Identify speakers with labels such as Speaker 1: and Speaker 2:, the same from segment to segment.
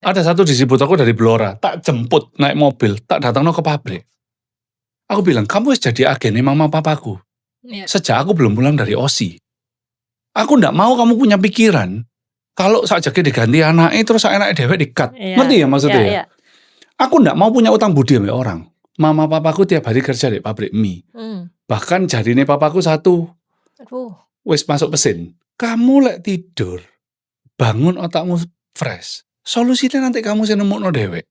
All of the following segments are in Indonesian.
Speaker 1: Ada satu distributorku dari Blora, tak jemput naik mobil, tak datangno ke pabrik. Aku bilang, kamu wis jadi agennya mama papaku.
Speaker 2: Iya.
Speaker 1: Sejak aku belum pulang dari OSI. Aku ndak mau kamu punya pikiran, kalau sakjane diganti anaknya terus anaknya dewek di-cut.
Speaker 2: Iya.
Speaker 1: Ngerti ya maksudnya ya?
Speaker 2: Iya.
Speaker 1: Aku ndak mau punya utang budi sama orang. Mama papaku tiap hari kerja di pabrik mie. Bahkan jarine papaku satu,
Speaker 2: Aduh.
Speaker 1: wis masuk mesin. Kamu lek tidur, bangun otakmu fresh. Solusinya nanti kamu sing nemukno dewek.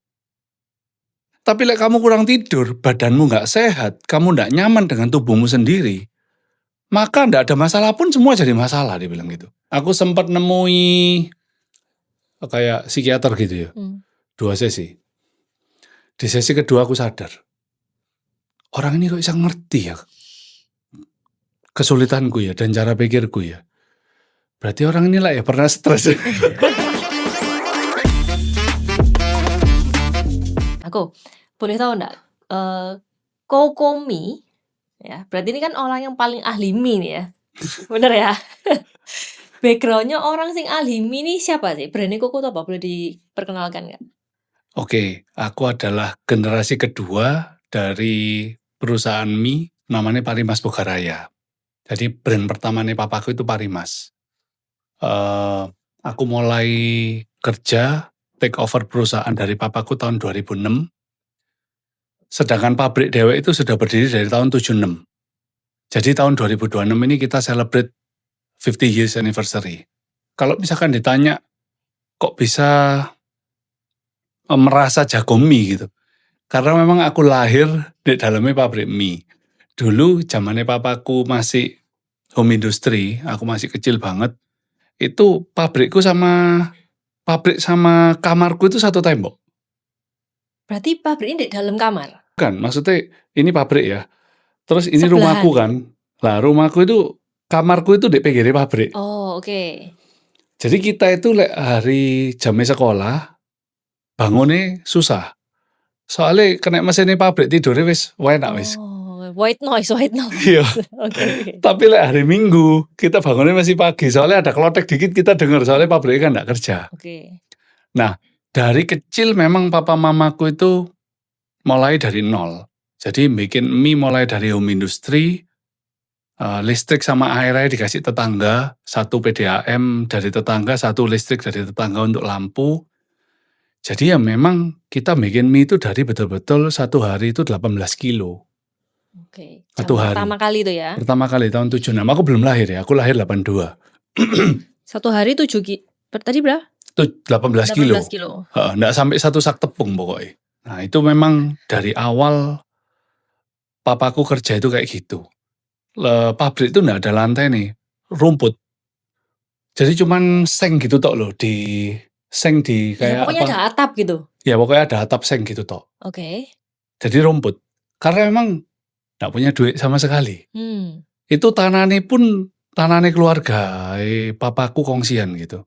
Speaker 1: Tapi lek kamu kurang tidur, badanmu nggak sehat, kamu nggak nyaman dengan tubuhmu sendiri, maka nggak ada masalah pun semua jadi masalah, dia bilang gitu. Aku sempat nemui kayak psikiater gitu ya, 2 sesi. Di sesi kedua aku sadar, orang ini kok bisa ngerti ya kesulitanku ya dan cara pikirku ya. Berarti orang ini lah ya pernah stres.
Speaker 2: Aku boleh tahu enggak, Kokomi ya, berarti ini kan orang yang paling ahli mie nih ya. Bener ya? Background-nya orang sing ahli mie nih siapa sih? Brand Koko itu apa? Boleh diperkenalkan nggak?
Speaker 1: Oke, aku adalah generasi kedua dari perusahaan mie namanya Parimas Bogaraya. Jadi brand pertamanya papaku itu Parimas. Aku mulai kerja take over perusahaan dari papaku tahun 2006. Sedangkan pabrik dewek itu sudah berdiri dari tahun 76. Jadi tahun 2026 ini kita celebrate 50 years anniversary. Kalau misalkan ditanya, kok bisa merasa jago mie gitu? Karena memang aku lahir di dalamnya pabrik mie. Dulu zamannya papaku masih home industry, aku masih kecil banget. Itu pabrik sama kamarku itu satu tembok.
Speaker 2: Berarti pabrik ini di dalam kamar?
Speaker 1: Bukan, maksudnya ini pabrik ya. Terus ini
Speaker 2: Sebelahan.
Speaker 1: rumahku kan. Lah rumahku itu, kamarku itu di pinggir pabrik.
Speaker 2: Oh, oke.
Speaker 1: Jadi kita itu hari jamnya sekolah, bangunnya susah. Soalnya kena mesinnya pabrik tidurnya wis enak wis.
Speaker 2: Oh, white noise.
Speaker 1: Iya.
Speaker 2: Oke.
Speaker 1: Tapi hari Minggu kita bangunnya masih pagi. Soalnya ada klotek dikit kita dengar. Soalnya pabriknya kan nggak kerja.
Speaker 2: Oke.
Speaker 1: Nah, dari kecil memang papa mamaku itu mulai dari nol. Jadi bikin mie mulai dari home industry, listrik sama airnya dikasih tetangga, 1 PDAM dari tetangga, 1 listrik dari tetangga untuk lampu. Jadi ya memang kita bikin mie itu dari betul-betul 1 hari itu 18 kilo.
Speaker 2: Oke.
Speaker 1: Satu hari.
Speaker 2: Pertama kali itu ya?
Speaker 1: Pertama kali tahun 76. Aku belum lahir ya, aku lahir 82.
Speaker 2: 1 hari 7 tadi berapa?
Speaker 1: 18 kilo.
Speaker 2: 18 kilo.
Speaker 1: Nggak sampai 1 sak tepung pokoknya. Nah itu memang dari awal papaku kerja itu kayak gitu. Pabrik itu nggak ada lantai nih, rumput. Jadi cuman seng gitu tok loh, di seng di
Speaker 2: Ya,
Speaker 1: kayak
Speaker 2: pokoknya ada atap gitu?
Speaker 1: Ya pokoknya ada atap seng gitu tok.
Speaker 2: Oke.
Speaker 1: Jadi rumput. Karena memang nggak punya duit sama sekali. Itu tanahnya pun tanahnya keluarga, papaku kongsian gitu.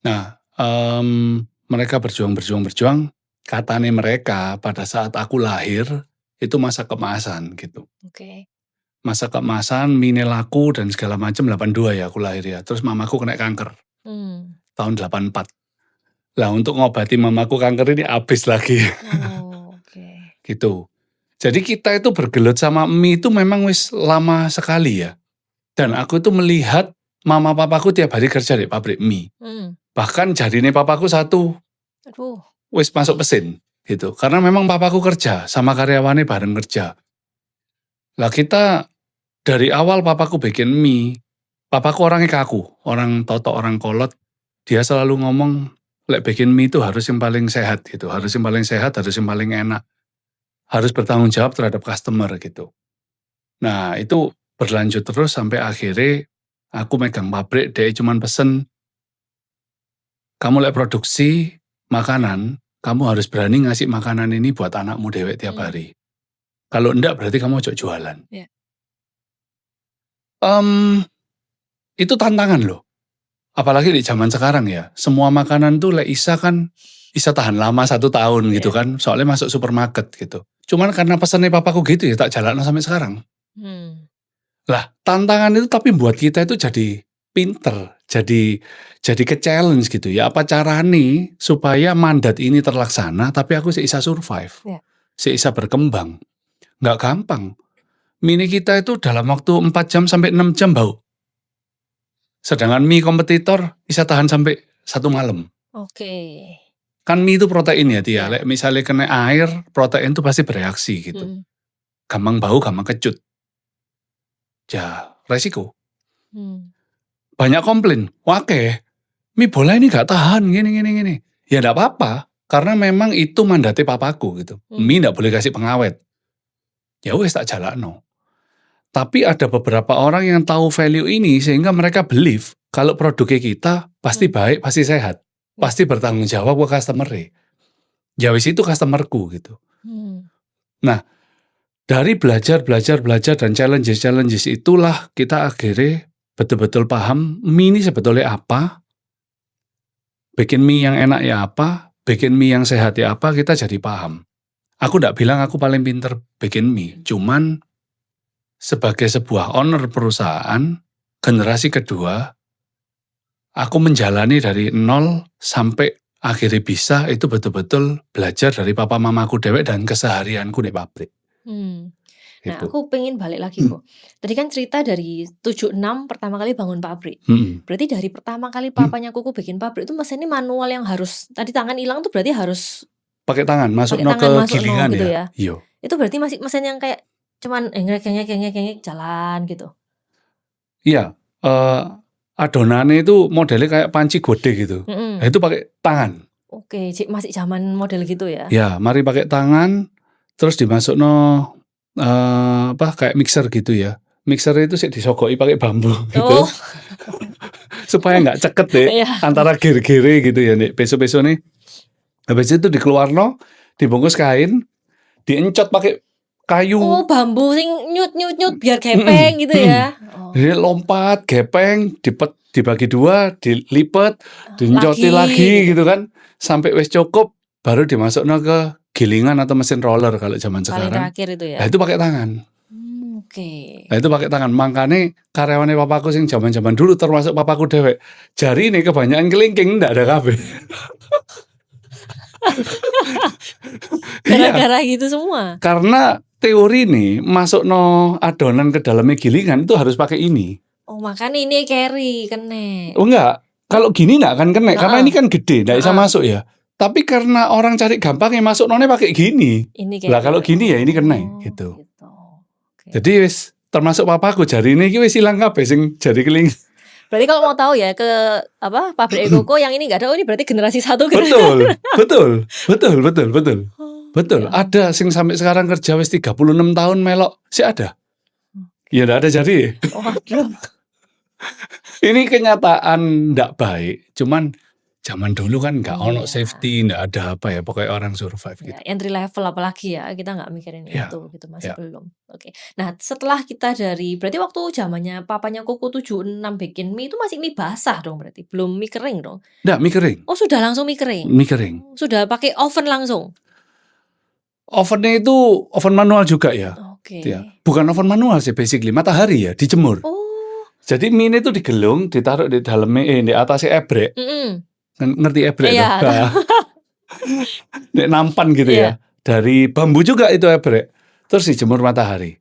Speaker 1: Nah, mereka berjuang. Katanya mereka pada saat aku lahir, itu masa keemasan gitu.
Speaker 2: Oke.
Speaker 1: Masa keemasan, mie laku dan segala macam 82 ya aku lahir ya. Terus mamaku kena kanker. Tahun 84. Lah untuk ngobati mamaku kanker ini habis lagi.
Speaker 2: Oh, oke.
Speaker 1: Gitu. Jadi kita itu bergelut sama mie itu memang wis lama sekali ya. Dan aku itu melihat mama papaku tiap hari kerja di pabrik mie. Bahkan jarine papaku satu,
Speaker 2: Aduh.
Speaker 1: wis masuk mesin gitu. Karena memang papaku kerja sama karyawannya bareng kerja. Lah kita dari awal papaku bikin mie, papaku orangnya kaku, orang totok, orang kolot. Dia selalu ngomong, lek bikin mie itu harus yang paling sehat gitu, harus yang paling sehat, harus yang paling enak. Harus bertanggung jawab terhadap customer gitu. Nah itu berlanjut terus sampai akhirnya aku megang pabrik, dia cuman pesen, kamu lek produksi makanan, kamu harus berani ngasih makanan ini buat anakmu dewek tiap hari. Kalau enggak berarti kamu ojo jualan.
Speaker 2: Yeah.
Speaker 1: Itu tantangan loh. Apalagi di zaman sekarang ya, semua makanan tuh lek isa kan bisa tahan lama 1 tahun gitu kan, soalnya masuk supermarket gitu. Cuman karena pesannya papaku gitu ya tak jalan sampai sekarang. Lah tantangan itu tapi buat kita itu jadi pinter, jadi ke-challenge gitu ya, apa carane supaya mandat ini terlaksana tapi aku sik isa survive,
Speaker 2: Iya.
Speaker 1: sik isa berkembang. Nggak gampang. Mie kita itu dalam waktu 4 jam sampai 6 jam bau. Sedangkan mie kompetitor bisa tahan sampai 1 malam.
Speaker 2: Oke.
Speaker 1: Kan mie itu protein ya, Tia.
Speaker 2: Iya.
Speaker 1: Lek misalnya kena air, protein itu pasti bereaksi gitu.
Speaker 2: Mhm.
Speaker 1: Gampang bau, gampang kecut. Ya, resiko.
Speaker 2: Hmm.
Speaker 1: Banyak komplain, "Wake, mie bola ini nggak tahan, gini." Ya nggak apa-apa, karena memang itu mandatnya papaku gitu. Mie nggak boleh kasih pengawet. Ya wes tak jalakno. Tapi ada beberapa orang yang tahu value ini sehingga mereka believe kalau produknya kita pasti baik, pasti sehat, pasti bertanggung jawab ke customer-e. Ya wis itu customer-ku gitu.
Speaker 2: Hmm.
Speaker 1: Nah, dari belajar dan challenges itulah kita akhirnya betul-betul paham mie ini sebetulnya apa, bikin mie yang enak ya apa, bikin mie yang sehat ya apa, kita jadi paham. Aku nggak bilang aku paling pinter bikin mie, cuman sebagai sebuah owner perusahaan, generasi kedua, aku menjalani dari nol sampai akhirnya bisa itu betul-betul belajar dari papa mamaku dewek dan keseharianku di pabrik.
Speaker 2: Hmm. Nah,
Speaker 1: Gitu.
Speaker 2: aku pengen balik lagi kok. Tadi kan cerita dari 76 pertama kali bangun pabrik. Berarti dari pertama kali papanya Kuku bikin pabrik itu mesinnya manual yang harus tadi tangan hilang tuh berarti harus
Speaker 1: Pakai tangan masuk
Speaker 2: pakai
Speaker 1: no
Speaker 2: tangan
Speaker 1: ke
Speaker 2: masuk no
Speaker 1: gilingan
Speaker 2: gitu
Speaker 1: ya.
Speaker 2: ya.
Speaker 1: Iya.
Speaker 2: Itu berarti masih mesin yang kayak cuman ngek jalan gitu.
Speaker 1: Iya, adonannya itu modelnya kayak panci gode gitu.
Speaker 2: Mm-mm.
Speaker 1: Nah, itu pakai tangan.
Speaker 2: Oke, masih zaman model gitu ya.
Speaker 1: Ya, mari pakai tangan, terus dimasukno kayak mixer gitu ya. Mixer itu sih disogoi pakai bambu gitu.
Speaker 2: Oh,
Speaker 1: Supaya nggak ceket deh
Speaker 2: iya.
Speaker 1: antara giri-giri gitu ya nih. Peso-peso nih. Habis itu dikeluarno, dibungkus kain, diencot pakai kayu.
Speaker 2: Oh, bambu sing nyut biar gepeng gitu ya. Oh.
Speaker 1: Jadi lompat, gepeng, dibagi dua, dilipat, dincoti lagi gitu kan. Sampai wis cukup, baru dimasukno ke gilingan atau mesin roller kalau zaman
Speaker 2: Paling
Speaker 1: sekarang.
Speaker 2: terakhir itu ya.
Speaker 1: Nah, itu pakai tangan.
Speaker 2: Oke.
Speaker 1: Nah, itu pakai tangan. Makanya karyawannya papaku sing zaman-zaman dulu termasuk papaku dewek. Jari ini kebanyakan kelingking ndak ada kabeh. Iya,
Speaker 2: Gara-gara gitu semua.
Speaker 1: karena teori nih masukno adonan ke dalamnya gilingan itu harus pakai ini.
Speaker 2: Oh, makanya ini carry kene.
Speaker 1: Oh enggak, kalau gini enggak akan kena karena ini kan gede, enggak bisa masuk ya. Tapi karena orang cari gampang yang masuk nonnya pakai gini.
Speaker 2: Ini
Speaker 1: Lah kalau gini ya ini kena gitu. Jadi wis termasuk papaku jari ini wis ilang kabeh sing jari keling.
Speaker 2: Berarti kalau mau tahu ya ke pabrik Koko yang ini nggak ada, oh ini berarti generasi 1 gitu.
Speaker 1: Betul. Ada sing sampai sekarang kerja wis 36 tahun melok sih ada. Ya enggak ada jari.
Speaker 2: Waduh.
Speaker 1: Ini kenyataan ndak baik, cuman zaman dulu kan nggak ono
Speaker 2: Iya.
Speaker 1: safety, nggak ada apa ya, pokoknya orang survive gitu.
Speaker 2: Ya, entry level apalagi ya, kita nggak mikirin
Speaker 1: Ya,
Speaker 2: itu gitu, masih
Speaker 1: ya.
Speaker 2: belum. Oke. Nah, setelah kita berarti waktu zamannya papanya Koko 76 bikin mie itu masih mie basah dong berarti, belum mie kering dong?
Speaker 1: Nggak, mie kering.
Speaker 2: Oh, sudah langsung mie kering?
Speaker 1: Mie kering.
Speaker 2: Sudah pakai oven langsung?
Speaker 1: Ovennya itu oven manual juga ya.
Speaker 2: Oke.
Speaker 1: Ya. Bukan oven manual sih basically, matahari ya, dijemur.
Speaker 2: Oh.
Speaker 1: Jadi mie itu digelung, ditaruh di dalamnya, di atasnya ebrek. Ngerti ebrek?
Speaker 2: Iya.
Speaker 1: Nek nampan gitu ya. Dari bambu juga itu ebrek. Terus dijemur matahari.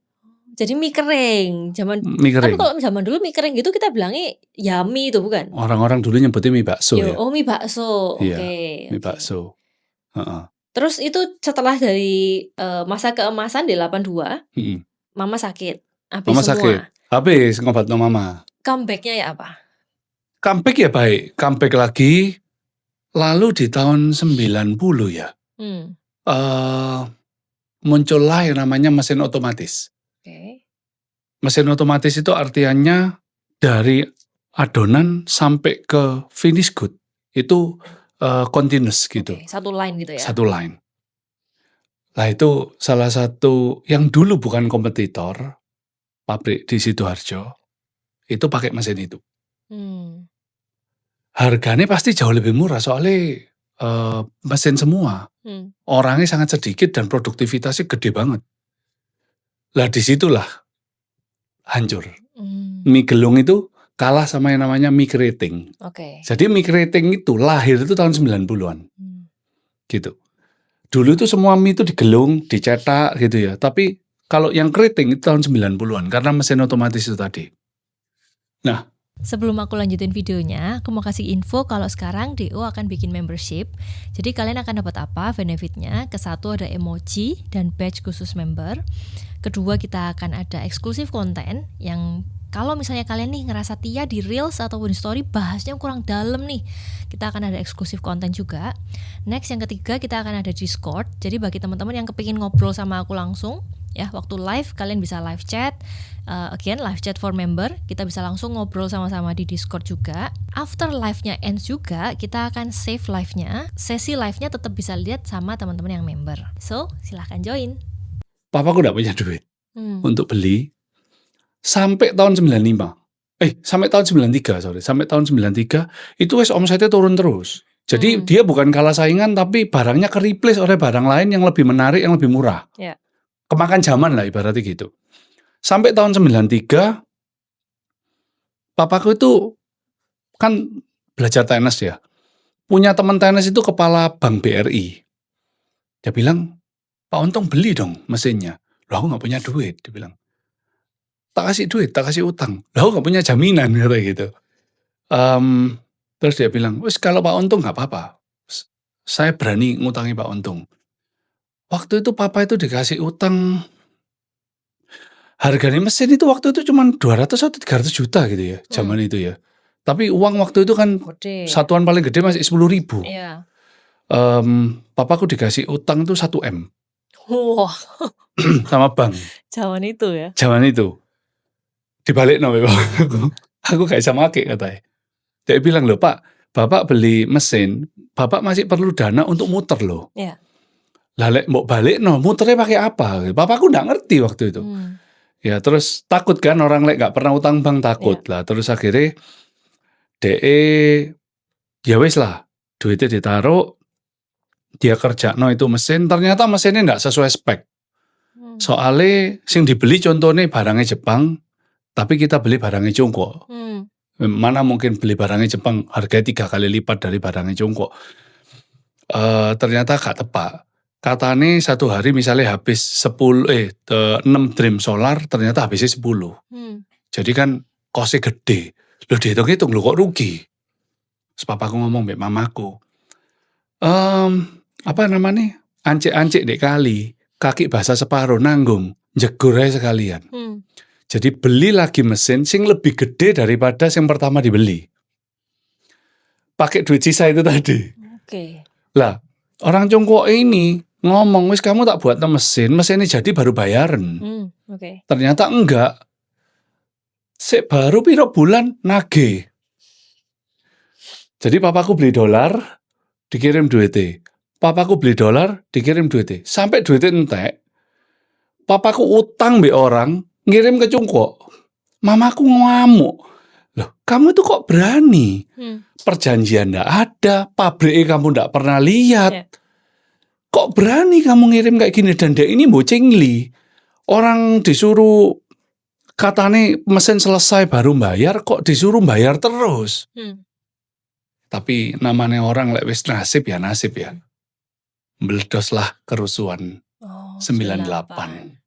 Speaker 2: Jadi mie kering.
Speaker 1: Mie kering.
Speaker 2: Tapi kalau zaman dulu mie kering gitu kita bilangnya yummy itu bukan?
Speaker 1: Orang-orang dulu nyebutnya mie bakso ya.
Speaker 2: Oh, mie bakso.
Speaker 1: Iya,
Speaker 2: Oke.
Speaker 1: mie bakso.
Speaker 2: Terus itu setelah dari masa keemasan di 82, Mama sakit. Habis
Speaker 1: Mama
Speaker 2: semua.
Speaker 1: sakit. Habis ngobat no mama.
Speaker 2: Comeback-nya ya apa?
Speaker 1: Comeback ya baik. Comeback lagi. Lalu di tahun 90 ya. Muncullah yang namanya mesin otomatis.
Speaker 2: Oke.
Speaker 1: Mesin otomatis itu artinya dari adonan sampai ke finish good. Itu continuous gitu.
Speaker 2: Oke, satu line gitu ya?
Speaker 1: Satu line. Nah itu salah satu yang dulu bukan kompetitor pabrik di Sidoarjo. Itu pakai mesin itu. Harganya pasti jauh lebih murah soalnya mesin semua. Orangnya sangat sedikit dan produktivitasnya gede banget. Lah disitulah hancur. Mie gelung itu kalah sama yang namanya mie keriting.
Speaker 2: Oke.
Speaker 1: Jadi mie keriting itu lahir itu tahun 90-an
Speaker 2: Hmm.
Speaker 1: gitu. Dulu tuh semua mie itu digelung, dicetak gitu ya. Tapi kalau yang keriting itu tahun 90-an karena mesin otomatis itu tadi. Nah,
Speaker 2: Sebelum aku lanjutin videonya, aku mau kasih info kalau sekarang DO akan bikin membership. Jadi kalian akan dapat apa benefitnya? Kesatu ada emoji dan badge khusus member. Kedua, kita akan ada eksklusif konten yang kalau misalnya kalian nih ngerasa Tia di Reels ataupun di Story bahasnya kurang dalam nih, kita akan ada eksklusif konten juga. Next, yang ketiga kita akan ada Discord. Jadi bagi teman-teman yang kepingin ngobrol sama aku langsung, ya waktu live kalian bisa live chat. Again, live chat for member, kita bisa langsung ngobrol sama-sama di Discord juga. After live-nya ends juga, kita akan save live-nya. Sesi live-nya tetap bisa lihat sama teman-teman yang member. So, silahkan join.
Speaker 1: papaku nggak punya duit
Speaker 2: Hmm.
Speaker 1: untuk beli sampai tahun 95. Sampai tahun 93, sorry. Sampai tahun 93 itu wes omsetnya turun terus. Jadi dia bukan kalah saingan tapi barangnya ke-replace oleh barang lain yang lebih menarik, yang lebih murah.
Speaker 2: Ya.
Speaker 1: Kemakan zaman lah ibaratnya gitu. Sampai tahun 93 papaku itu kan belajar tenis ya. Punya teman tenis itu kepala Bank BRI. Dia bilang, "Pak Untung beli dong mesinnya." Loh aku nggak punya duit, dia bilang. Tak kasih duit, tak kasih utang. Loh aku nggak punya jaminan, kata gitu. Terus dia bilang, "Wes kalau Pak Untung nggak apa-apa. Saya berani ngutangi Pak Untung." Waktu itu papa itu dikasih utang, harganya mesin itu waktu itu cuma 200 atau 300 juta gitu ya, zaman itu ya. Tapi uang waktu itu kan
Speaker 2: Gede.
Speaker 1: satuan paling gede masih 10.000.
Speaker 2: Iya.
Speaker 1: Papaku dikasih utang tuh 1 M
Speaker 2: Wah,
Speaker 1: sama bank
Speaker 2: zaman itu ya.
Speaker 1: zaman itu. Dibalik no, aku gak bisa make katanya. Dia bilang, "Loh Pak, Bapak beli mesin, Bapak masih perlu dana untuk muter loh.
Speaker 2: Iya.
Speaker 1: Lah lek mbok balik no, muternya pakai apa?" Papaku nggak ngerti waktu itu. Ya terus takut kan orang lek nggak pernah utang bank takut lah. Terus akhirnya ya wis lah, duitnya ditaruh, dia kerja no itu mesin, ternyata mesinnya nggak sesuai spek. Soalnya sing dibeli contohnya barangnya Jepang, tapi kita beli barangnya Tiongkok. Mana mungkin beli barangnya Jepang harganya 3 kali lipat dari barangnya Tiongkok. Ternyata gak tepat. Katanya satu hari misalnya habis 6 dream solar, ternyata habisnya 10. Jadi kan kosnya gede. Loh dihitung-hitung, loh kok rugi? Terus papaku ngomong mbak mamaku, apa namanya, ancik-ancik dek kali, kaki basah separuh nanggung, jegur aja sekalian. Jadi beli lagi mesin sing lebih gede daripada yang pertama dibeli. Pakai duit sisa itu tadi.
Speaker 2: Oke.
Speaker 1: Lah, orang Tiongkok ini ngomong, "Wis kamu tak buat mesinnya jadi baru bayaran."
Speaker 2: Oke.
Speaker 1: Ternyata enggak. Sik baru piro bulan nagih. Jadi papaku beli dolar, dikirim duitnya. Papaku beli dolar, dikirim duitnya. Sampai duitnya entek. Papaku utang be orang, ngirim ke Tiongkok. Mamaku ngamuk. Loh, kamu itu kok berani? Perjanjian ndak ada, pabriknya kamu ndak pernah lihat.
Speaker 2: Yeah.
Speaker 1: Kok berani kamu ngirim kayak gini? Dan dia ini bocengli. Orang disuruh katanya mesin selesai baru bayar, kok disuruh bayar terus. Tapi namanya orang lek wis nasib ya. Meledoslah kerusuhan 98.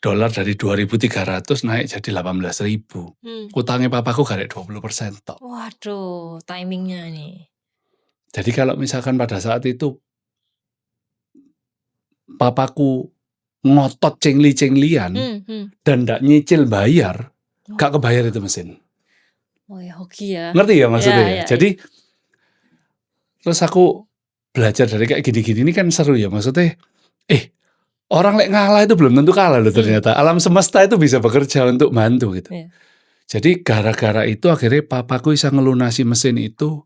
Speaker 1: Dolar dari 2.300 naik jadi 18.000. Utangnya papaku gak ada 20% tok.
Speaker 2: Waduh, timingnya nih.
Speaker 1: Jadi kalau misalkan pada saat itu papaku ngotot cengli-cenglian dan ndak nyicil bayar, gak kebayar itu mesin.
Speaker 2: Oh ya, hoki ya.
Speaker 1: Ngerti ya maksudnya?
Speaker 2: Ya.
Speaker 1: Jadi terus aku belajar dari kayak gini-gini ini kan seru ya, maksudnya orang lek ngalah itu belum tentu kalah loh ternyata. Alam semesta itu bisa bekerja untuk bantu gitu.
Speaker 2: Yeah.
Speaker 1: Jadi gara-gara itu akhirnya papaku bisa ngelunasi mesin itu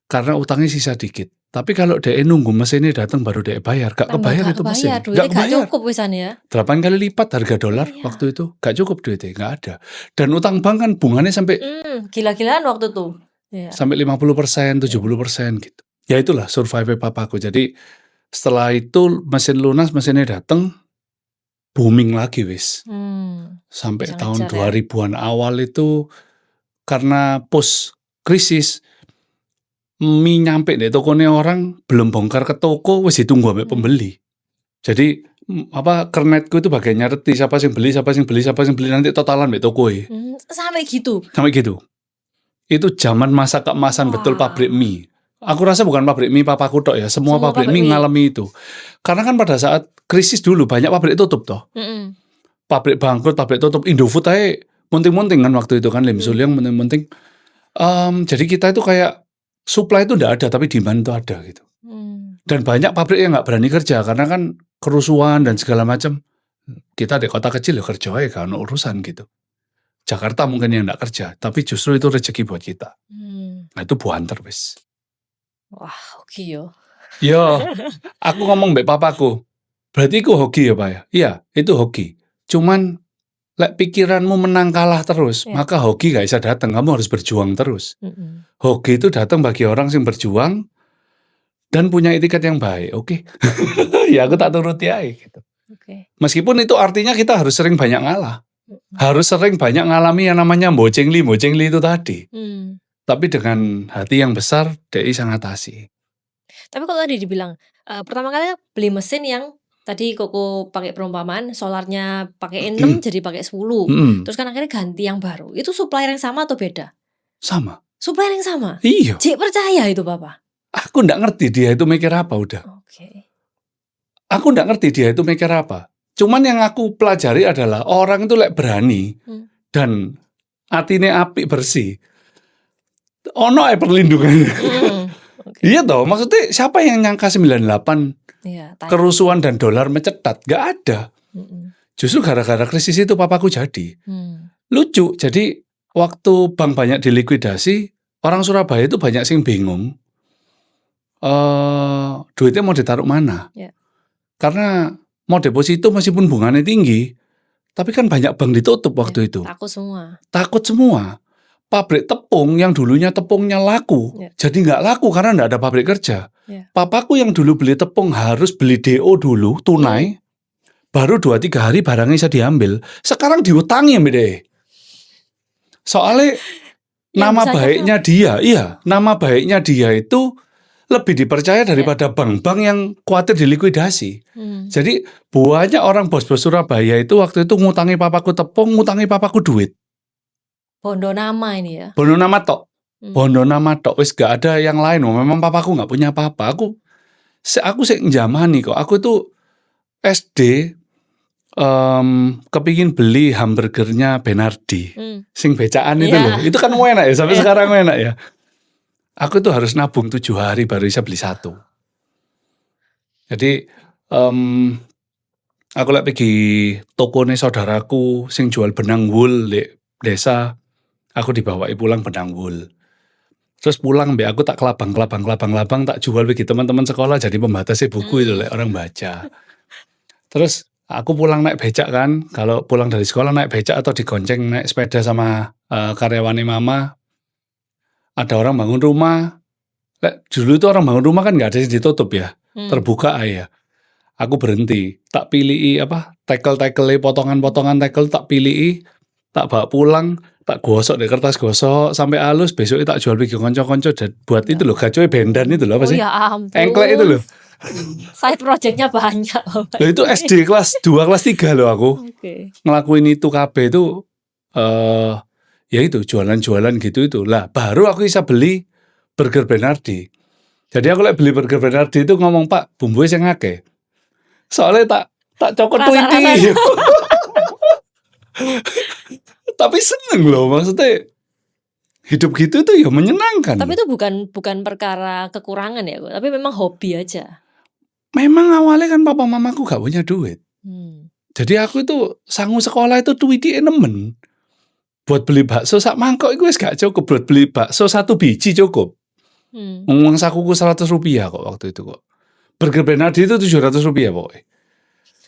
Speaker 1: karena utangnya sisa dikit. Tapi kalau dia nunggu mesinnya datang baru dia bayar, gak kebayar itu mesin.
Speaker 2: Gak cukup wisan ya.
Speaker 1: 8 kali lipat harga dolar waktu itu. Gak cukup duitnya, gak ada. Dan utang bank kan bunganya sampai
Speaker 2: gila-gilaan waktu itu.
Speaker 1: Sampai 50%, 70% gitu. Ya itulah survive papaku. Jadi setelah itu mesin lunas, mesinnya datang, booming lagi wis. Sampai
Speaker 2: Bisa
Speaker 1: tahun
Speaker 2: ngejar
Speaker 1: 2000-an awal itu karena post krisis mie nyampe deh tokone orang belum bongkar ke toko wis ditunggu ambek pembeli. Jadi kernetku itu bagian nyareti siapa sing beli nanti totalan mbek tokoe.
Speaker 2: Sampai gitu.
Speaker 1: Sampai gitu. Itu zaman masa keemasan betul pabrik mie. Aku rasa bukan pabrik mie papaku tok ya, semua pabrik mie ngalami itu. Karena kan pada saat krisis dulu banyak pabrik tutup toh. Pabrik bangkrut, pabrik tutup. Indofood aja munting-munting kan waktu itu kan, Lim Sulyang munting-munting. Jadi kita itu kayak supply itu enggak ada tapi demand itu ada gitu. Dan banyak pabrik yang nggak berani kerja karena kan kerusuhan dan segala macam. Kita di kota kecil ya kerja aja kan urusan gitu. Jakarta mungkin yang nggak kerja, tapi justru itu rezeki buat kita. Nah itu buanter wis.
Speaker 2: Wah, hoki yo.
Speaker 1: Yo, aku ngomong mbak papaku, berarti itu hoki ya Pak ya? Iya, itu hoki. Cuman lek pikiranmu menang kalah terus, maka hoki gak bisa datang. Kamu harus berjuang terus. Hoki itu datang bagi orang yang berjuang dan punya etiket yang baik. Oke. Ya aku tak turuti aja gitu. Meskipun itu artinya kita harus sering banyak ngalah. Harus sering banyak ngalami yang namanya bocengli itu tadi. Tapi dengan hati yang besar, DI sangat atasi.
Speaker 2: Tapi kalau tadi dibilang, pertama kali beli mesin yang tadi Koko pakai perumpamaan, solarnya pakai 6 jadi pakai 10. Terus kan akhirnya ganti yang baru. Itu supplier yang sama atau beda?
Speaker 1: Sama.
Speaker 2: Supplier yang sama?
Speaker 1: Iya.
Speaker 2: Cik percaya itu Papa?
Speaker 1: Aku nggak ngerti dia itu mikir apa udah. Aku nggak ngerti dia itu mikir apa. Cuman yang aku pelajari adalah orang itu berani dan atine apik bersih. Ono perlindungan. Iya toh, maksudnya siapa yang nyangka 98 kerusuhan dan dolar mencetat? Gak ada. Justru gara-gara krisis itu papaku jadi. Lucu, jadi waktu bank banyak dilikuidasi, orang Surabaya itu banyak sing bingung. Duitnya mau ditaruh mana? Karena mau deposito meskipun bunganya tinggi, tapi kan banyak bank ditutup waktu itu. Takut semua. Pabrik tepung yang dulunya tepungnya laku, jadi nggak laku karena nggak ada pabrik kerja. Papaku yang dulu beli tepung harus beli DO dulu, tunai, baru 2-3 hari barangnya bisa diambil. Sekarang diutangi ya Mbak. Soalnya nama baiknya nama baiknya dia itu lebih dipercaya daripada bank-bank yang khawatir dilikuidasi. Jadi banyak orang bos-bos Surabaya itu waktu itu ngutangi papaku tepung, ngutangi papaku duit.
Speaker 2: Bondo nama ini ya?
Speaker 1: Bondo nama tok. Bondo nama tok. Wis gak ada yang lain. Memang papaku gak punya apa-apa. Aku sih njamani kok. Aku tuh SD kepingin beli hamburgernya Benardi. Sing becaan itu loh. Itu kan enak ya. Sampai sekarang enak ya. Aku tuh harus nabung 7 hari baru bisa beli 1. Jadi aku pergi tokone saudaraku sing jual benang wool di desa. Aku dibawai pulang benang wool. Terus pulang aku tak kelabang tak jual bagi teman-teman sekolah jadi pembatasnya buku itu orang baca. Terus aku pulang naik becak kan. Kalau pulang dari sekolah naik becak atau digonceng naik sepeda sama karyawannya mama. Ada orang bangun rumah. Dulu itu orang bangun rumah kan nggak ada yang ditutup ya. Terbuka aja. Aku berhenti. Tak pilih tackle potongan-potongan tackle tak pilih. Tak bawa pulang, tak gosok di kertas gosok sampai halus, besoknya tak jual bagi konco-konco buat itu loh, gacoy bendan itu loh apa sih?
Speaker 2: Ya ampun.
Speaker 1: Engklek itu loh.
Speaker 2: Side projectnya banyak.
Speaker 1: Loh itu SD kelas 2, kelas 3 loh aku. Ngelakuin itu KB itu ya itu jualan-jualan gitu itu. Lah baru aku bisa beli burger Benardi. Jadi aku beli burger Benardi itu ngomong, "Pak, bumbunya sing akeh." Soalnya tak cokot Twinty. Tapi seneng loh, maksudnya hidup gitu tuh ya menyenangkan.
Speaker 2: Tapi itu bukan perkara kekurangan ya, tapi memang hobi aja.
Speaker 1: Memang awalnya kan papa mamaku gak punya duit. Jadi aku itu sangu sekolah itu duitnya nemen. Buat beli bakso sak mangkok itu gak cukup. Buat beli bakso 1 biji cukup. Uang sakuku 100 rupiah kok waktu itu kok. Burger Benardi itu 700 rupiah pokoknya.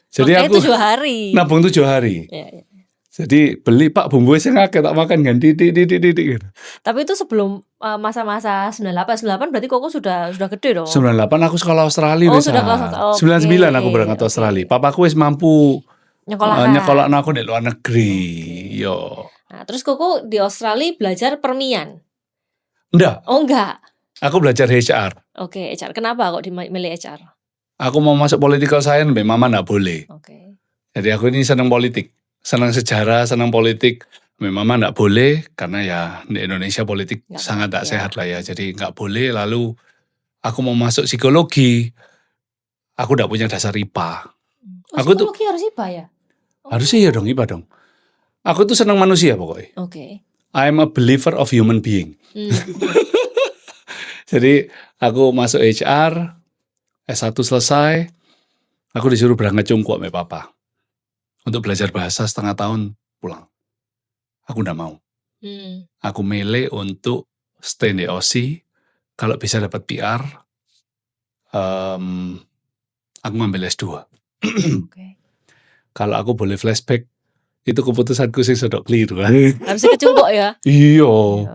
Speaker 1: Jadi aku
Speaker 2: 7 hari.
Speaker 1: Nabung 7 hari.
Speaker 2: Ya.
Speaker 1: Jadi beli Pak bumbu sing akeh tak makan kan titik gitu.
Speaker 2: Tapi itu sebelum masa-masa 98 berarti Koko sudah gede dong.
Speaker 1: 98 aku sekolah Australia.
Speaker 2: Sudah kelas
Speaker 1: 99 aku berangkat Australia. Papaku wis mampu
Speaker 2: Nyekolahan.
Speaker 1: aku di luar negeri.
Speaker 2: Oke.
Speaker 1: Yo.
Speaker 2: Nah, terus Koko di Australia belajar permian?
Speaker 1: Enggak,
Speaker 2: Oh enggak.
Speaker 1: aku belajar HR.
Speaker 2: Oke, HR. Kenapa kok milih HR?
Speaker 1: Aku mau masuk political science, Mbak Mama nggak boleh.
Speaker 2: Oke.
Speaker 1: Jadi aku ini senang politik, senang sejarah, senang politik. Mbak Mama nggak boleh karena ya di Indonesia politik
Speaker 2: Nggak
Speaker 1: sangat tak
Speaker 2: ya.
Speaker 1: sehat lah ya. Jadi nggak boleh. Lalu aku mau masuk psikologi, aku nggak punya dasar IPA.
Speaker 2: Oh,
Speaker 1: Aku tuh
Speaker 2: psikologi harus IPA ya?
Speaker 1: harusnya ya dong IPA dong. Aku tuh senang manusia pokoknya.
Speaker 2: Oke.
Speaker 1: I am a believer of human being. Jadi aku masuk HR, S1 selesai, aku disuruh berangkat Cungkuak sama papa. Untuk belajar bahasa setengah tahun pulang. Aku nggak mau. Aku milih untuk stay di Aussie. Kalau bisa dapat PR, aku ngambil S2.
Speaker 2: Oke.
Speaker 1: Kalau aku boleh flashback, itu keputusanku sih sudah keliru.
Speaker 2: Harusnya ke Cungkuak ya?
Speaker 1: Iya.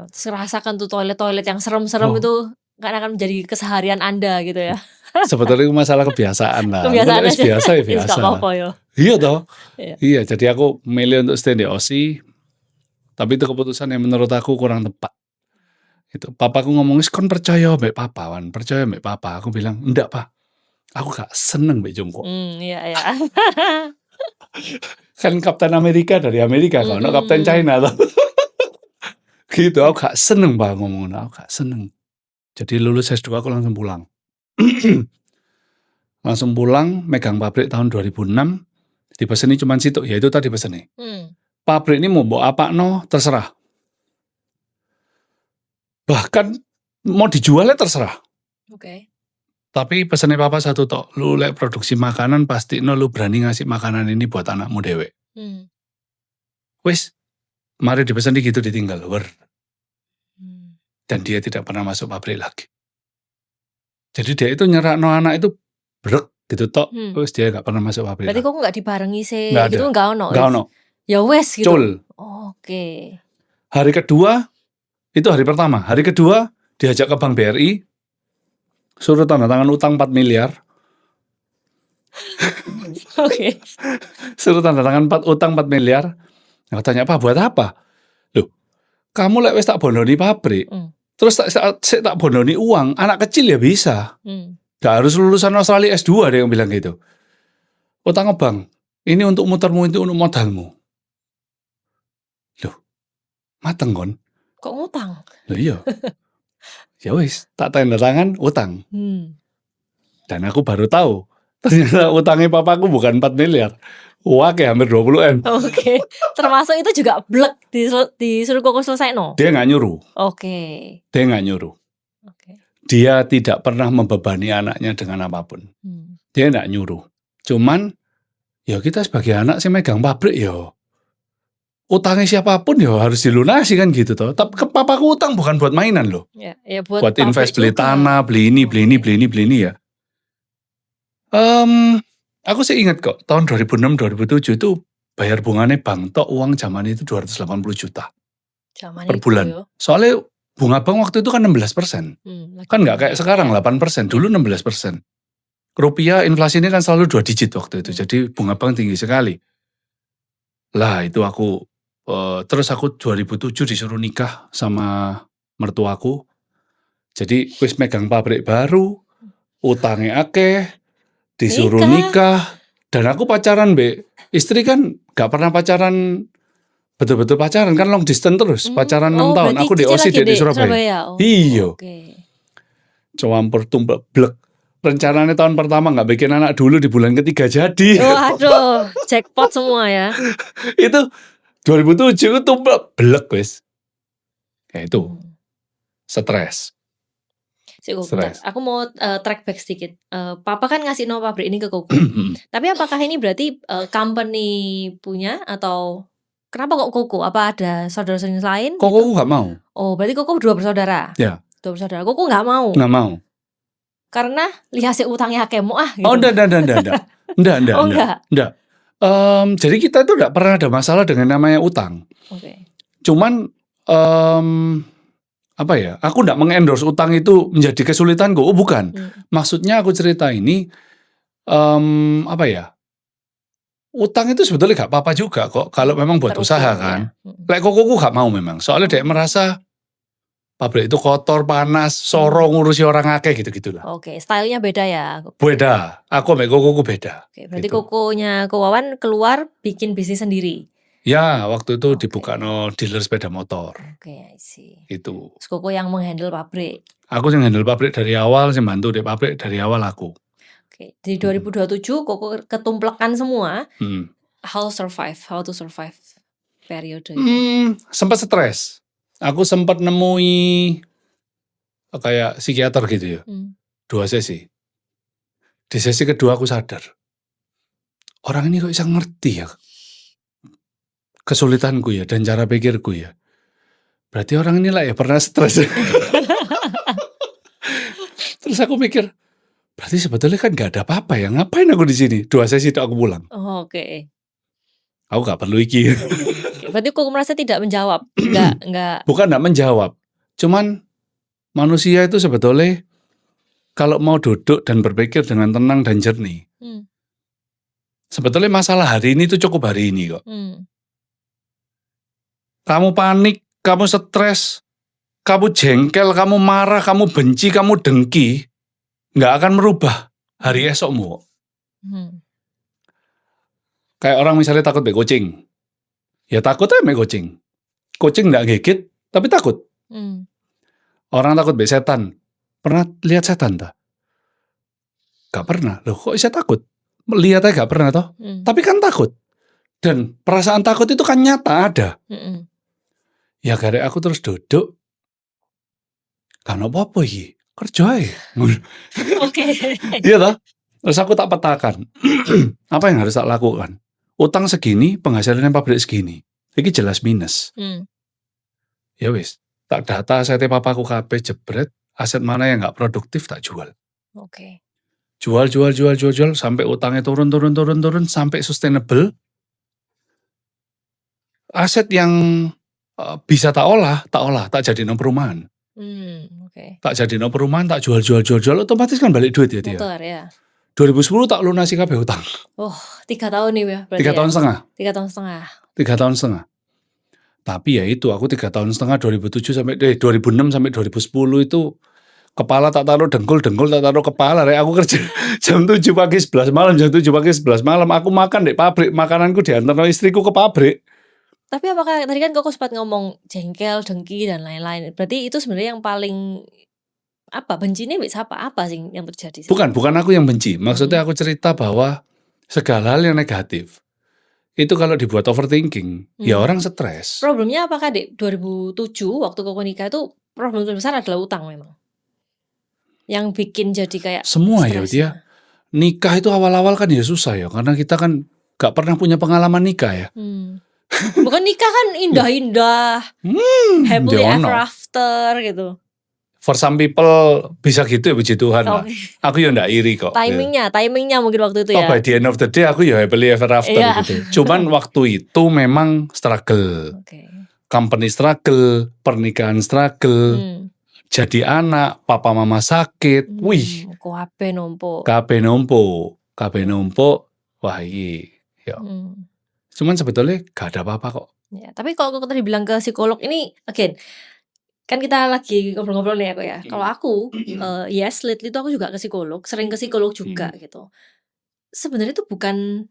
Speaker 2: Terus rasakan tuh toilet-toilet yang serem-serem
Speaker 1: Oh.
Speaker 2: itu kan akan menjadi keseharian Anda gitu ya.
Speaker 1: Sebetulnya itu masalah kebiasaan lah.
Speaker 2: Kebiasaan
Speaker 1: Kalau
Speaker 2: aja.
Speaker 1: biasa ya
Speaker 2: Nggak
Speaker 1: biasa.
Speaker 2: apa-apa ya.
Speaker 1: Iya toh.
Speaker 2: Iya.
Speaker 1: Iya, jadi aku milih untuk stay di Aussie. Tapi itu keputusan yang menurut aku kurang tepat. Itu papaku ngomong, "Kon percaya mbek papa, Wan. Percaya mbek papa." Aku bilang, "Enggak, Pak. Aku gak seneng mbek Jongkok."
Speaker 2: Iya.
Speaker 1: Kan Kapten Amerika dari Amerika, kan Kapten China toh. Gitu, aku gak seneng Pak ngomong, aku gak seneng. Jadi lulus S2 aku langsung pulang. Langsung pulang, megang pabrik tahun 2006. Dipeseni cuman situ, ya itu tadi peseni. Pabrik ini mau bawa apa terserah. Bahkan mau dijualnya terserah.
Speaker 2: Oke.
Speaker 1: Tapi pesannya papa satu tok, lu lek produksi makanan pasti lu berani ngasih makanan ini buat anakmu dewe. Wis, mari dipesan gitu ditinggal. Dan dia tidak pernah masuk pabrik lagi. Jadi dia itu nyerakno anak itu brek gitu tok, terus dia gak pernah masuk pabrik.
Speaker 2: Berarti kok nggak dibarengi sih
Speaker 1: Nggak
Speaker 2: gitu,
Speaker 1: ada.
Speaker 2: nggak ono.
Speaker 1: Gak ono.
Speaker 2: Ya wes gitu.
Speaker 1: Cul.
Speaker 2: Oke.
Speaker 1: Hari kedua, itu hari pertama. Hari kedua diajak ke Bank BRI, suruh tanda tangan utang 4 miliar.
Speaker 2: Oke.
Speaker 1: Suruh tanda tangan utang 4 miliar. Aku tanya, "Pak, buat apa?" Loh, kamu lek wis tak bondoni pabrik, terus tak bondoni uang, anak kecil ya bisa. Gak harus lulusan Australia S2, dia yang bilang gitu. Utang ke bank, ini untuk mutermu, itu untuk modalmu. Loh, mateng kon.
Speaker 2: Kok ngutang?
Speaker 1: Loh iya. Ya wis, tak tanda tangan utang. Dan aku baru tahu, ternyata utangnya papaku bukan 4 miliar. Wah, kayak hampir 20 M.
Speaker 2: Oke. Termasuk itu juga blek disuruh Koko selesai no?
Speaker 1: Dia nggak nyuruh.
Speaker 2: Oke.
Speaker 1: Dia nggak nyuruh.
Speaker 2: Oke.
Speaker 1: Dia tidak pernah membebani anaknya dengan apapun. Dia nggak nyuruh. Cuman, ya kita sebagai anak sih megang pabrik ya. Utangnya siapapun ya harus dilunasi kan gitu toh. Tapi papaku utang bukan buat mainan loh.
Speaker 2: Ya buat
Speaker 1: invest, beli
Speaker 2: juga.
Speaker 1: tanah, beli ini ya. Aku sih ingat kok, tahun 2006-2007 itu bayar bunganya bank tok uang zaman itu 280 juta
Speaker 2: Zaman
Speaker 1: per
Speaker 2: itu
Speaker 1: bulan.
Speaker 2: yo.
Speaker 1: Soalnya bunga bank waktu itu kan 16%. Kan nggak kayak sekarang 8%, dulu 16%. Rupiah inflasinya kan selalu 2 digit waktu itu, jadi bunga bank tinggi sekali. Lah itu aku, terus aku 2007 disuruh nikah sama mertuaku. Jadi wis megang pabrik baru, utangnya akeh, disuruh nikah. Dan aku pacaran, istri kan gak pernah pacaran, betul-betul pacaran, kan long distance terus, pacaran 6 tahun. Aku di Aussie, dia di Surabaya. Iya. Campur tumpek blek. Rencananya tahun pertama gak bikin anak dulu, di bulan ketiga jadi.
Speaker 2: Waduh, jackpot semua ya.
Speaker 1: Itu 2007 itu tumpek blek wis. Ya itu, stres.
Speaker 2: Aku mau track back sedikit. Papa kan ngasih nama pabrik ini ke Koko. Tapi apakah ini berarti company punya atau kenapa kok Koko? Apa ada saudara-saudara lain?
Speaker 1: Koko nggak mau.
Speaker 2: Oh, berarti Koko 2 bersaudara.
Speaker 1: Ya.
Speaker 2: 2 bersaudara. Koko nggak mau.
Speaker 1: Nggak mau.
Speaker 2: Karena lihat utangnya akemo gitu.
Speaker 1: Oh, enggak. Jadi kita itu nggak pernah ada masalah dengan namanya utang.
Speaker 2: Oke.
Speaker 1: Cuman apa ya? Aku nggak mengendorse utang itu menjadi kesulitanku. Oh bukan. Maksudnya aku cerita ini apa ya? utang itu sebetulnya gak apa-apa juga kok, kalau memang buat
Speaker 2: Terukur
Speaker 1: usaha
Speaker 2: ya.
Speaker 1: kan. Lek kokoku gak mau memang, soalnya dia merasa pabrik itu kotor, panas, soro ngurusi orang akeh gitu-gitu lah.
Speaker 2: Oke, stylenya beda ya.
Speaker 1: Beda, aku sama kokoku beda.
Speaker 2: Oke, berarti
Speaker 1: Gitu.
Speaker 2: kokonya Ko Wawan keluar bikin bisnis sendiri.
Speaker 1: Ya, waktu itu
Speaker 2: Oke.
Speaker 1: dibuka dealer sepeda motor.
Speaker 2: Oke, I see.
Speaker 1: Itu.
Speaker 2: Terus Koko yang menghandle pabrik.
Speaker 1: Aku yang handle pabrik dari awal, sih bantu di pabrik dari awal aku.
Speaker 2: Oke, di 2027 Koko ketumplekan semua.
Speaker 1: Hmm.
Speaker 2: How to survive periode itu.
Speaker 1: Sempat stres. Aku sempat nemui kayak psikiater gitu ya. 2 sesi. Di sesi kedua aku sadar. Orang ini kok bisa ngerti ya kesulitanku ya dan cara pikirku ya. Berarti orang ini lah ya pernah stres. Terus aku mikir, berarti sebetulnya kan gak ada apa-apa ya. Ngapain aku di sini? 2 sesi itu aku pulang.
Speaker 2: Oh, oke.
Speaker 1: Aku gak perlu iki.
Speaker 2: Oke, berarti Koko merasa tidak menjawab. Enggak.
Speaker 1: Bukan gak menjawab. Cuman manusia itu sebetulnya kalau mau duduk dan berpikir dengan tenang dan jernih. Sebetulnya masalah hari ini itu cukup hari ini kok. Kamu panik, kamu stres, kamu jengkel, kamu marah, kamu benci, kamu dengki, nggak akan merubah hari esokmu. Kayak orang misalnya takut be kucing, ya takut aja be kucing. Kucing nggak gigit, tapi takut. Orang takut be setan, pernah lihat setan tak? Gak pernah, loh kok bisa takut? Lihat aja gak pernah toh, tapi kan takut. Dan perasaan takut itu kan nyata ada. Ya gara aku terus duduk, kan apa-apa iki, kerja aja.
Speaker 2: Oke.
Speaker 1: Iya toh? Terus aku tak petakan, apa yang harus tak lakukan? Utang segini, penghasilannya pabrik segini. Ini jelas minus. Ya wis, tak data asetnya papaku kabeh jebret, aset mana yang gak produktif tak jual.
Speaker 2: Oke.
Speaker 1: Jual sampai utangnya turun sampai sustainable. Aset yang bisa tak olah, tak jadiin perumahan.
Speaker 2: Oke.
Speaker 1: Tak jadiin perumahan, tak jual, otomatis kan balik duit ya dia.
Speaker 2: Motor ya.
Speaker 1: 2010 tak lunasi kabeh utang.
Speaker 2: Oh, 3 tahun nih ya berarti.
Speaker 1: 3 tahun setengah.
Speaker 2: 3 tahun setengah.
Speaker 1: 3 tahun setengah. Tapi ya itu aku 3 tahun setengah 2006 sampai 2010 itu kepala tak taruh dengkul tak taruh kepala. Aku kerja jam 7 pagi 11 malam, aku makan di pabrik, makananku diantar istriku ke pabrik.
Speaker 2: Tapi apakah tadi kan Koko sempat ngomong jengkel, dengki dan lain-lain. Berarti itu sebenarnya yang paling benci ini apa sih yang terjadi?
Speaker 1: Bukan aku yang benci. Maksudnya aku cerita bahwa segala hal yang negatif itu kalau dibuat overthinking, ya orang stres.
Speaker 2: Problemnya apakah di 2007 waktu Koko nikah itu problem terbesar adalah utang memang? Yang bikin jadi kayak
Speaker 1: semua ya
Speaker 2: stres
Speaker 1: dia. Nikah itu awal-awal kan ya susah ya, karena kita kan gak pernah punya pengalaman nikah ya.
Speaker 2: Bukan nikah kan indah-indah, happily ever after gitu.
Speaker 1: For some people bisa gitu ya, puji Tuhan lah. Aku ya gak iri kok.
Speaker 2: Timingnya mungkin waktu itu ya.
Speaker 1: By the end of the day aku ya happily ever after gitu. Cuman waktu itu memang struggle. Company struggle, pernikahan struggle, jadi anak, papa mama sakit. Wih.
Speaker 2: Kabeh
Speaker 1: numpuk. Wah iya. Ya. Cuman sebetulnya gak ada apa-apa kok.
Speaker 2: Ya, tapi kalau aku tadi bilang ke psikolog ini, again, kan kita lagi ngobrol-ngobrol nih aku ya. Kalau aku, yes, lately itu aku juga ke psikolog, sering ke psikolog juga gitu. Sebenarnya itu bukan,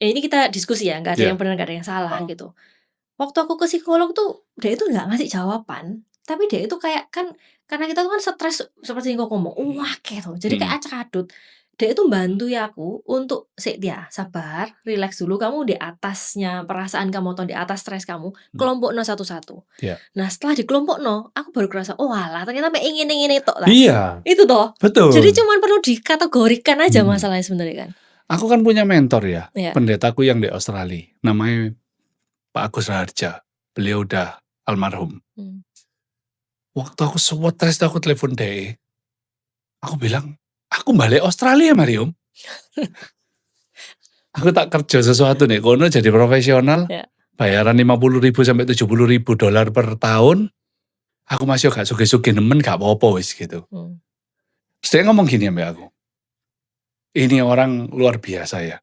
Speaker 2: ini kita diskusi ya, nggak ada yang benar, nggak ada yang salah gitu. Waktu aku ke psikolog tuh, dia itu nggak ngasih jawaban, tapi dia itu kayak kan, karena kita tuh kan stres seperti yang kau ngomong, wah gitu, jadi kayak acak-adut. Dia itu bantu ya aku untuk dia sabar, relax dulu, kamu di atasnya perasaan kamu atau di atas stres kamu, kelompok no satu-satu. Nah setelah di kelompok no, aku baru kerasa, oh alah ternyata ingin itu lah.
Speaker 1: Iya.
Speaker 2: Itu toh.
Speaker 1: Betul.
Speaker 2: Jadi cuman perlu dikategorikan aja masalahnya sebenarnya kan.
Speaker 1: Aku kan punya mentor ya, pendetaku yang di Australia, namanya Pak Agus Raharja. Beliau udah almarhum. Waktu aku stres, aku telepon dia, aku bilang, aku balik Australia Marium. Aku tak kerja sesuatu nih, kono jadi profesional, bayaran 50.000 sampai 70.000 dolar per tahun. Aku masih gak suge-suge nemen, gak apa-apa wis gitu. Terus dia ngomong gini sama aku, ini orang luar biasa ya.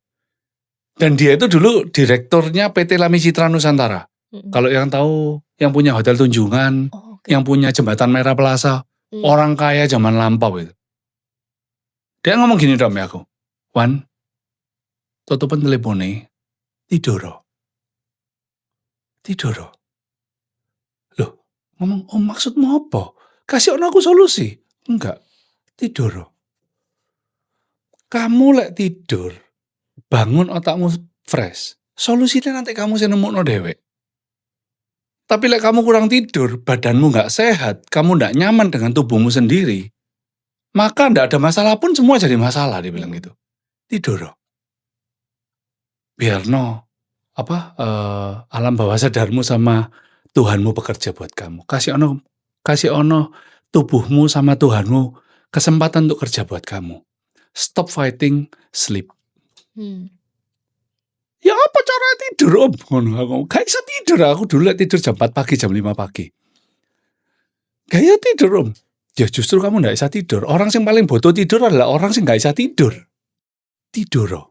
Speaker 1: Dan dia itu dulu direkturnya PT Lami Citra Nusantara. Kalau yang tahu, yang punya hotel Tunjungan,
Speaker 2: Oh, oke.
Speaker 1: yang punya jembatan Merah Plaza, orang kaya zaman lampau itu. Dia ngomong gini dong ya aku, Wan, tutupan teleponnya, tidur. Loh, ngomong, oh maksudmu apa? Kasih aku solusi. Enggak, tidur. Kamu lek tidur, bangun otakmu fresh. Solusinya nanti kamu sih nemu dewek. Tapi lek kamu kurang tidur, badanmu nggak sehat, kamu nggak nyaman dengan tubuhmu sendiri, maka nggak ada masalah pun semua jadi masalah, dia bilang gitu. Tidur. Biar alam bawah sadarmu sama Tuhanmu bekerja buat kamu. Kasih ono tubuhmu sama Tuhanmu kesempatan untuk kerja buat kamu. Stop fighting, sleep. Ya apa cara tidur om? Gak bisa tidur, aku dulu tidur jam 4 pagi, jam 5 pagi. Gaya tidur om. Ya justru kamu gak bisa tidur. Orang yang paling butuh tidur adalah orang yang gak bisa tidur. Tidur om.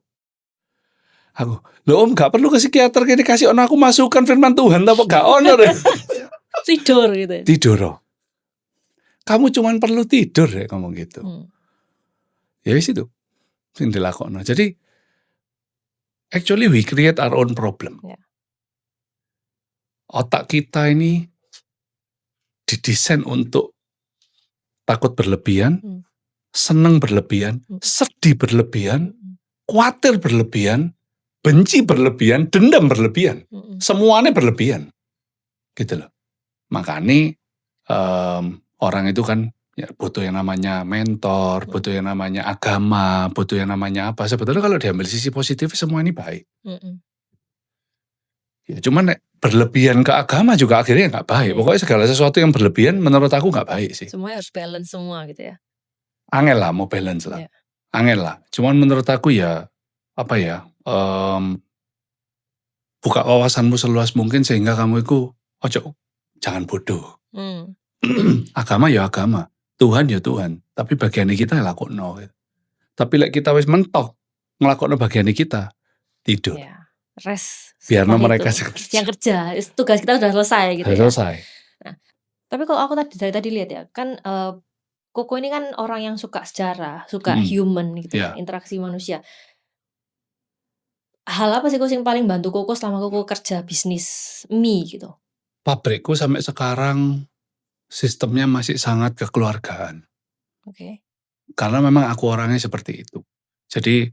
Speaker 1: Aku, om gak perlu ke psikiater, kini kasih ono aku masukkan firman Tuhan, tapi gak ono deh.
Speaker 2: Tidur gitu ya?
Speaker 1: Tidur om. Kamu cuman perlu tidur ya, ngomong gitu. Ya wis itu. Sing dilakokno. Jadi actually we create our own problem.
Speaker 2: Ya.
Speaker 1: Otak kita ini didesain untuk takut berlebihan, seneng berlebihan, sedih berlebihan, khawatir berlebihan, benci berlebihan, dendam berlebihan. Semuanya berlebihan. Gitu loh. Makanya orang itu kan ya, butuh yang namanya mentor, butuh yang namanya agama, butuh yang namanya apa. Sebetulnya kalau diambil sisi positif semua ini baik. Ya, cuman berlebihan ke agama juga akhirnya nggak baik. Pokoknya segala sesuatu yang berlebihan menurut aku nggak baik sih.
Speaker 2: Semuanya harus balance semua gitu ya.
Speaker 1: Angel lah mau balance lah. Angel lah. Cuman menurut aku ya apa ya, buka wawasanmu seluas mungkin sehingga kamu itu jangan bodoh. Agama ya agama, Tuhan ya Tuhan. Tapi bagian kita lakokno. Tapi lek kita wis mentok ngelakokno bagian kita, tidur.
Speaker 2: Ya. Rest.
Speaker 1: Biar mereka
Speaker 2: yang kerja, tugas kita sudah selesai gitu.
Speaker 1: Selesai.
Speaker 2: Nah, tapi kalau aku tadi lihat ya, kan Koko ini kan orang yang suka sejarah, suka human gitu, interaksi manusia. Hal apa sih yang paling bantu Koko selama Koko kerja bisnis mie gitu?
Speaker 1: Pabrikku sampai sekarang sistemnya masih sangat kekeluargaan.
Speaker 2: Oke.
Speaker 1: Karena memang aku orangnya seperti itu. Jadi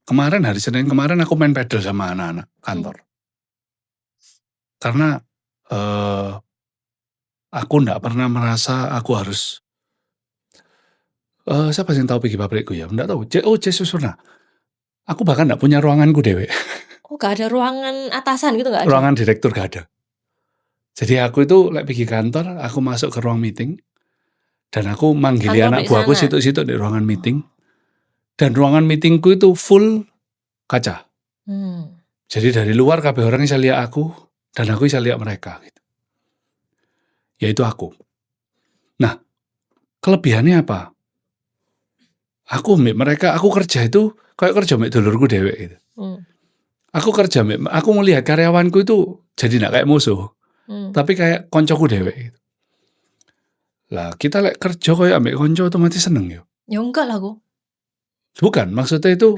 Speaker 1: hari Senin kemarin aku main pedal sama anak-anak kantor. Karena aku enggak pernah merasa aku harus siapa yang tahu pergi pabrikku ya? Enggak tahu. Jesus pernah. Aku bahkan enggak punya ruanganku dewe.
Speaker 2: Oh, gak ada ruangan atasan gitu gak ada?
Speaker 1: Ruangan direktur gak ada. Jadi aku itu pergi kantor, aku masuk ke ruang meeting, dan aku manggili anak buahku situ-situ di ruangan meeting. Dan ruangan meetingku itu full kaca. Jadi dari luar kabeh orang bisa lihat aku, dan aku bisa lihat mereka. Gitu. Yaitu aku. Nah, kelebihannya apa? Aku kerja itu kayak kerja sama dulurku dewek gitu. Aku melihat karyawanku itu jadi gak kayak musuh. Tapi kayak koncoku dewek gitu. Lah kita kerja kayak ambek konco otomatis seneng yo.
Speaker 2: Ya enggak lah kok.
Speaker 1: Bukan, maksudnya itu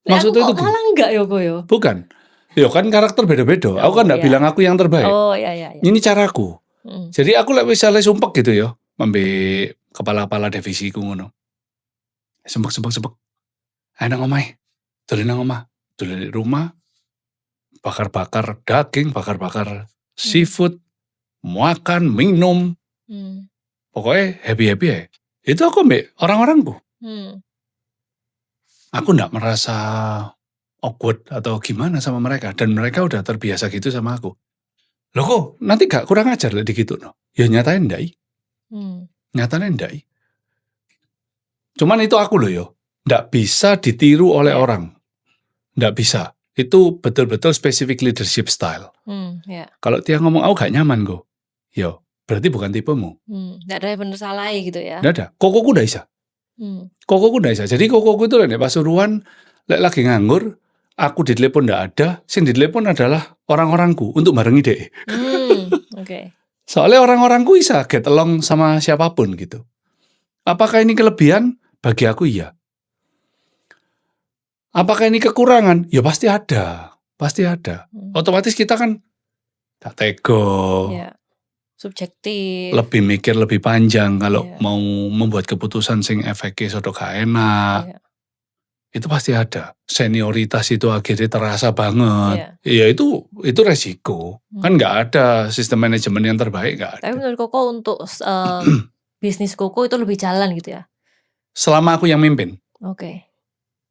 Speaker 2: maksudnya itu malah enggak yo kok yo.
Speaker 1: Bukan. Yo kan karakter beda-beda. Aku kan enggak bilang aku yang terbaik.
Speaker 2: Oh iya.
Speaker 1: Ini caraku. Jadi aku misalnya sumpek gitu yo, ambek kepala-kepala divisiku ngono. Sumpek. Ayo nang omahe. Dolen nang omah. Dolen di rumah. Bakar-bakar daging, bakar-bakar seafood, makan, minum. Pokoknya happy-happy ya. Itu aku ambek orang-orangku. Aku enggak merasa awkward atau gimana sama mereka. Dan mereka udah terbiasa gitu sama aku. Loh kok nanti gak kurang ajar gitu no? Ya nyatain enggak. Nyatanya enggak. Cuman itu aku loh yo. Enggak bisa ditiru oleh orang. Enggak bisa. Itu betul-betul specific leadership style. Kalau dia ngomong aku gak nyaman kok. Yo, berarti bukan tipemu.
Speaker 2: Enggak ada yang bener salah gitu ya.
Speaker 1: Enggak ada. Kokoku udah bisa. Jadi kokoku itu Pasuruan lagi nganggur, aku ditelepon ndak ada, sing ditelepon adalah orang-orangku untuk barengi dek.
Speaker 2: Oke.
Speaker 1: Soalnya orang-orangku bisa get along sama siapapun gitu. Apakah ini kelebihan? Bagi aku iya. Apakah ini kekurangan? Ya pasti ada. Pasti ada. Otomatis kita kan gak tego,
Speaker 2: Ya. Subjektif.
Speaker 1: lebih mikir lebih panjang kalau
Speaker 2: Iya.
Speaker 1: mau membuat keputusan sing efeknya sodo gak enak.
Speaker 2: Iya.
Speaker 1: Itu pasti ada. Senioritas itu akhirnya terasa banget.
Speaker 2: Iya.
Speaker 1: Ya itu resiko. Kan nggak ada sistem manajemen yang terbaik, nggak
Speaker 2: Tapi
Speaker 1: ada.
Speaker 2: menurut Koko untuk bisnis Koko itu lebih jalan gitu ya?
Speaker 1: Selama aku yang mimpin.
Speaker 2: Oke.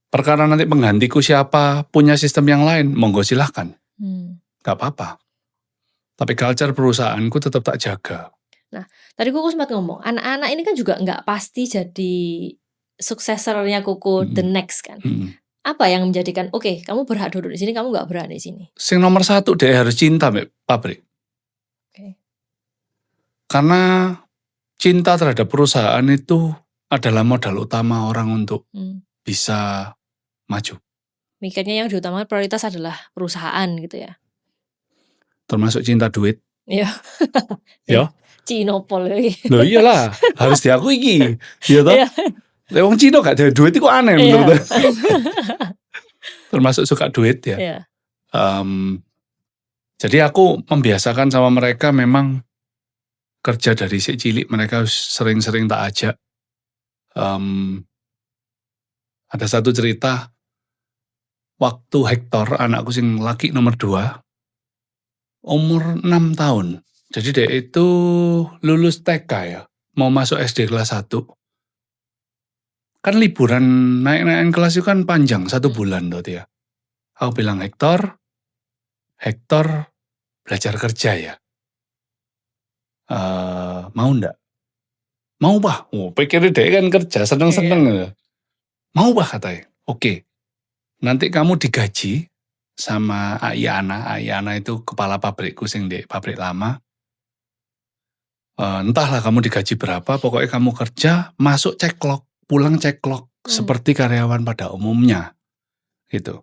Speaker 1: Perkara nanti penggantiku siapa, punya sistem yang lain, monggo silahkan. Nggak apa-apa. Tapi culture perusahaanku tetap tak jaga.
Speaker 2: Nah, tadi Koko sempat ngomong, anak-anak ini kan juga nggak pasti jadi suksesornya Koko the next kan. Apa yang menjadikan, oke, kamu berhak duduk di sini, kamu nggak berhak di sini?
Speaker 1: Sing nomor satu dia harus cinta mbak pabrik.
Speaker 2: Oke.
Speaker 1: Karena cinta terhadap perusahaan itu adalah modal utama orang untuk bisa maju.
Speaker 2: Mikirnya yang diutamakan prioritas adalah perusahaan gitu ya?
Speaker 1: Termasuk cinta duit.
Speaker 2: Iya.
Speaker 1: Ya.
Speaker 2: Cinopol lagi.
Speaker 1: Loh iyalah, harus diakui iki. Iya toh? Wong Cina gak ada duit itu aneh menurut aku. Termasuk suka duit ya.
Speaker 2: Iya.
Speaker 1: Jadi aku membiasakan sama mereka memang kerja dari si cilik, mereka sering-sering tak ajak. Ada satu cerita, waktu Hector, anakku sing laki nomor 2, umur 6 tahun. Jadi dia itu lulus TK ya, mau masuk SD kelas 1. Kan liburan naik-naikin kelas itu kan panjang, 1 bulan tuh dia. Aku bilang, Hector belajar kerja ya. Mau ndak? Mau bah. Pikirnya dia kan kerja, seneng-seneng. Mau bah katanya. Oke. Nanti kamu digaji sama Ayana. Ayana itu kepala pabrikku sing di pabrik lama. Entahlah kamu digaji berapa, pokoknya kamu kerja, masuk ceklok, pulang ceklok. Seperti karyawan pada umumnya. Gitu.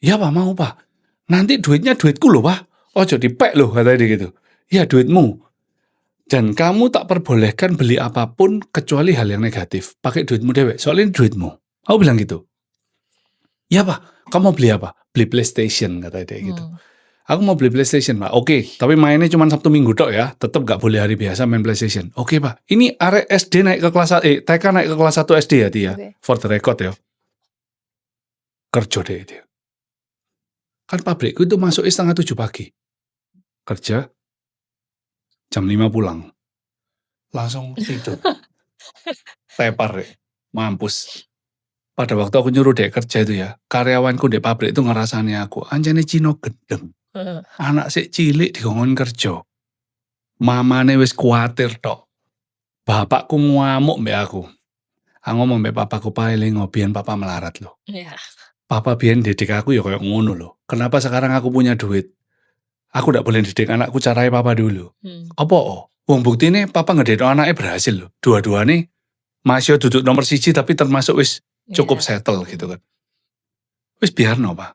Speaker 1: Ya Pak, mau Pak. Nanti duitnya duitku loh Pak. Ojo dipek loh katanya dia gitu. Ya duitmu. Dan kamu tak perbolehkan beli apapun kecuali hal yang negatif. Pakai duitmu dewek, soalnya ini duitmu. Aku bilang gitu. Ya Pak, kamu mau beli apa? Beli PlayStation katanya dia gitu. Aku mau beli PlayStation Pak. Oke, tapi mainnya cuma Sabtu Minggu tok ya. Tetap gak boleh hari biasa main PlayStation. Oke Pak, ini arek SD naik ke kelas TK naik ke kelas 1 SD ya dia. For the record ya. Kerja deh dia. Kan pabrikku itu masuk 6:30 pagi. Kerja, jam 5 pulang. Langsung tidur. Tepar deh. Mampus. Pada waktu aku nyuruh dek kerja itu ya, karyawanku di pabrik itu ngerasani aku, anjane Cino gendeng. Anak sik cilik dikongkon kerja. Mamane wis kuatir tok. Bapakku ngamuk mbek aku. Aku ngomong mbek papaku, paling biyen papa melarat loh. Papa biyen didik aku ya kayak ngono loh. Kenapa sekarang aku punya duit? Aku ndak boleh didik anakku caranya papa dulu. Apa? Wong buktine papa ngedidik anaknya berhasil loh. Dua-duanya masih duduk nomor 1 tapi termasuk wis cukup settle gitu kan. Wis biarno Pak.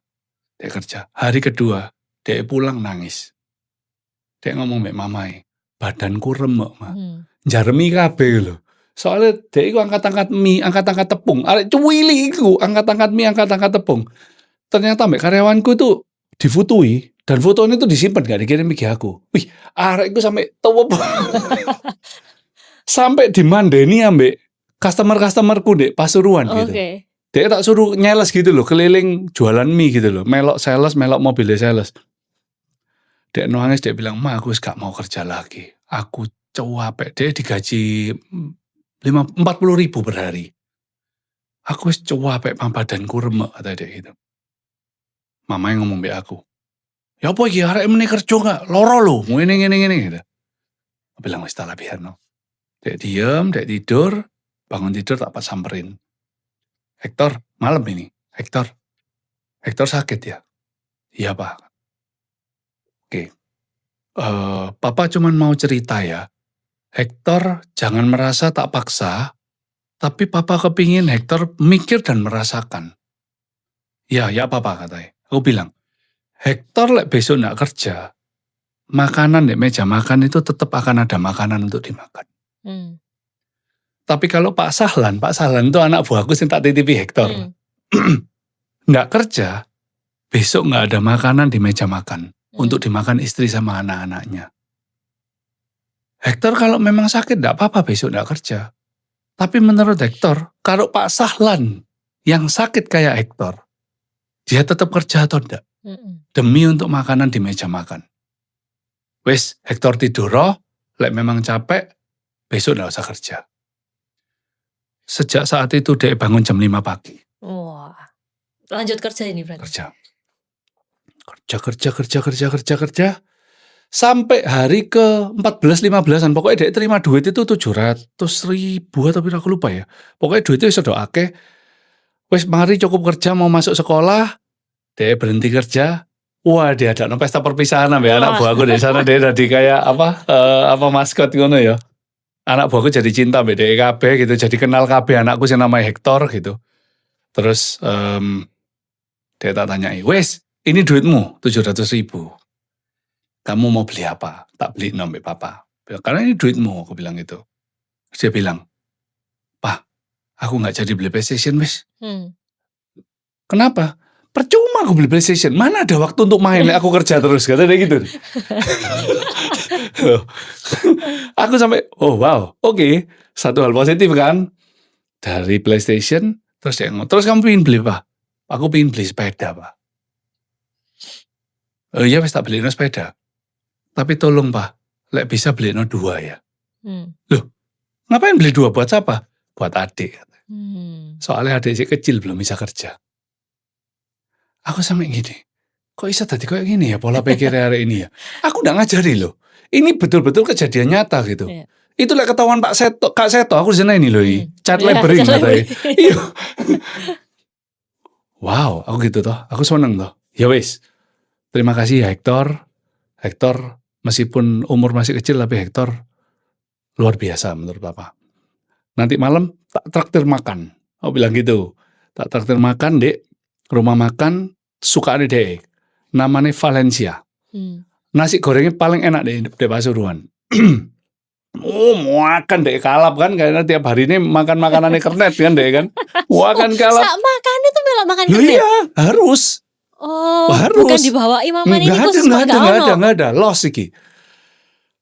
Speaker 1: Dia kerja. Hari kedua, dia pulang nangis. Dia ngomong mbek mamae, badanku remek, Mak. Jaremi kabeh lho. Soalnya dia iku angkat-angkat mie, angkat-angkat tepung. Arek cuwili iku, angkat-angkat mie, angkat-angkat tepung. Ternyata mbek karyawanku tuh difotoi dan fotonya tuh disimpan gak dikirim ke aku. Wih, arek iku sampai tua sampai dimandeni ambek customer-customerku dek Pasuruan gitu. Dia tak suruh nyeles gitu loh, keliling jualan mie gitu loh. Melok sales, melok mobilnya sales. Dia nangis, dia bilang, Ma aku gak mau kerja lagi. Aku capek. Dia digaji 40.000 per hari. Aku capek, badanku remek, kata dia gitu. Mama yang ngomong be aku. Ya apa iki arek meneh kerja gak? Loro lho, ngene gitu. Aku bilang wis tak biarno. Dia diem, dia tidur, bangun tidur tak pas samperin. Hector, malam ini. Hector sakit ya? Iya Pak. Oke. Papa cuman mau cerita ya. Hector jangan merasa tak paksa, tapi Papa kepingin Hector mikir dan merasakan. Ya apa-apa katanya. Aku bilang, Hektor lek besok nggak kerja, makanan di meja makan itu tetap akan ada makanan untuk dimakan.
Speaker 2: Hmm.
Speaker 1: Tapi kalau Pak Sahlan itu anak buahku yang tak titipi Hektor. Nggak kerja, besok nggak ada makanan di meja makan untuk dimakan istri sama anak-anaknya. Hektor kalau memang sakit nggak apa-apa besok nggak kerja. Tapi menurut Hektor, kalau Pak Sahlan yang sakit kayak Hektor, dia tetap kerja atau enggak? Demi untuk makanan di meja makan. Wes, Hektor tidur roh, lek memang capek, besok nggak usah kerja. Sejak saat itu dia bangun jam 5 pagi.
Speaker 2: Wah, lanjut kerja ini berarti.
Speaker 1: Kerja. Sampai hari ke 14-15an, pokoknya dia terima duit itu 700.000 atau aku lupa ya. Pokoknya duitnya sudah akeh. Wes mari cukup kerja mau masuk sekolah, dia berhenti kerja. Wah, dia ada pesta perpisahan sampai anak buahku di sana. Dia jadi kayak apa maskot ngono ya. Anak buahku jadi cinta mbek DKB gitu, jadi kenal KB anakku yang namanya Hektor gitu. Terus dia tak tanyai, wes ini duitmu 700.000. Kamu mau beli apa? Tak beli nombek papa. Karena ini duitmu, aku bilang gitu. Terus dia bilang, Pak, aku nggak jadi beli PlayStation, wes. Kenapa? Percuma aku beli PlayStation. Mana ada waktu untuk main? Aku kerja terus, kata dia gitu. Aku sampai, oh wow, oke. Satu hal positif kan. Dari PlayStation, terus dia ngomong, terus kamu pengen beli apa? Aku pengen beli sepeda, Pak. Oh iya, wes tak beli sepeda. Tapi tolong Pak, lek bisa beli 2 ya. Loh, ngapain beli 2 buat siapa? Buat adik. Soalnya adik si kecil belum bisa kerja. Aku sampai gini, kok bisa tadi kayak gini ya pola pikir hari ini ya? Aku udah ngajari loh. Ini betul-betul kejadian nyata gitu. Yeah. Itu lek ketahuan Kak Seto, aku di sana ini loh, chat laboring katanya. Iya. Wow, aku gitu toh. Aku seneng toh. Ya wis. Terima kasih ya Hektor. Hektor meskipun umur masih kecil tapi Hektor luar biasa menurut Papa. Nanti malam tak traktir makan. Aku bilang gitu. Tak traktir makan dek. Rumah makan suka ada dek. Namanya Valencia. Nasi gorengnya paling enak dek Pasuruan. Makan dek kalap kan. Karena tiap hari ini makan makanannya kernet kan dek kan. Makan kalap.
Speaker 2: Saat makan itu malah makan kernet?
Speaker 1: Iya harus.
Speaker 2: Oh, harus. Bukan dibawa imaman ini khusus
Speaker 1: nggak ada. Los iki.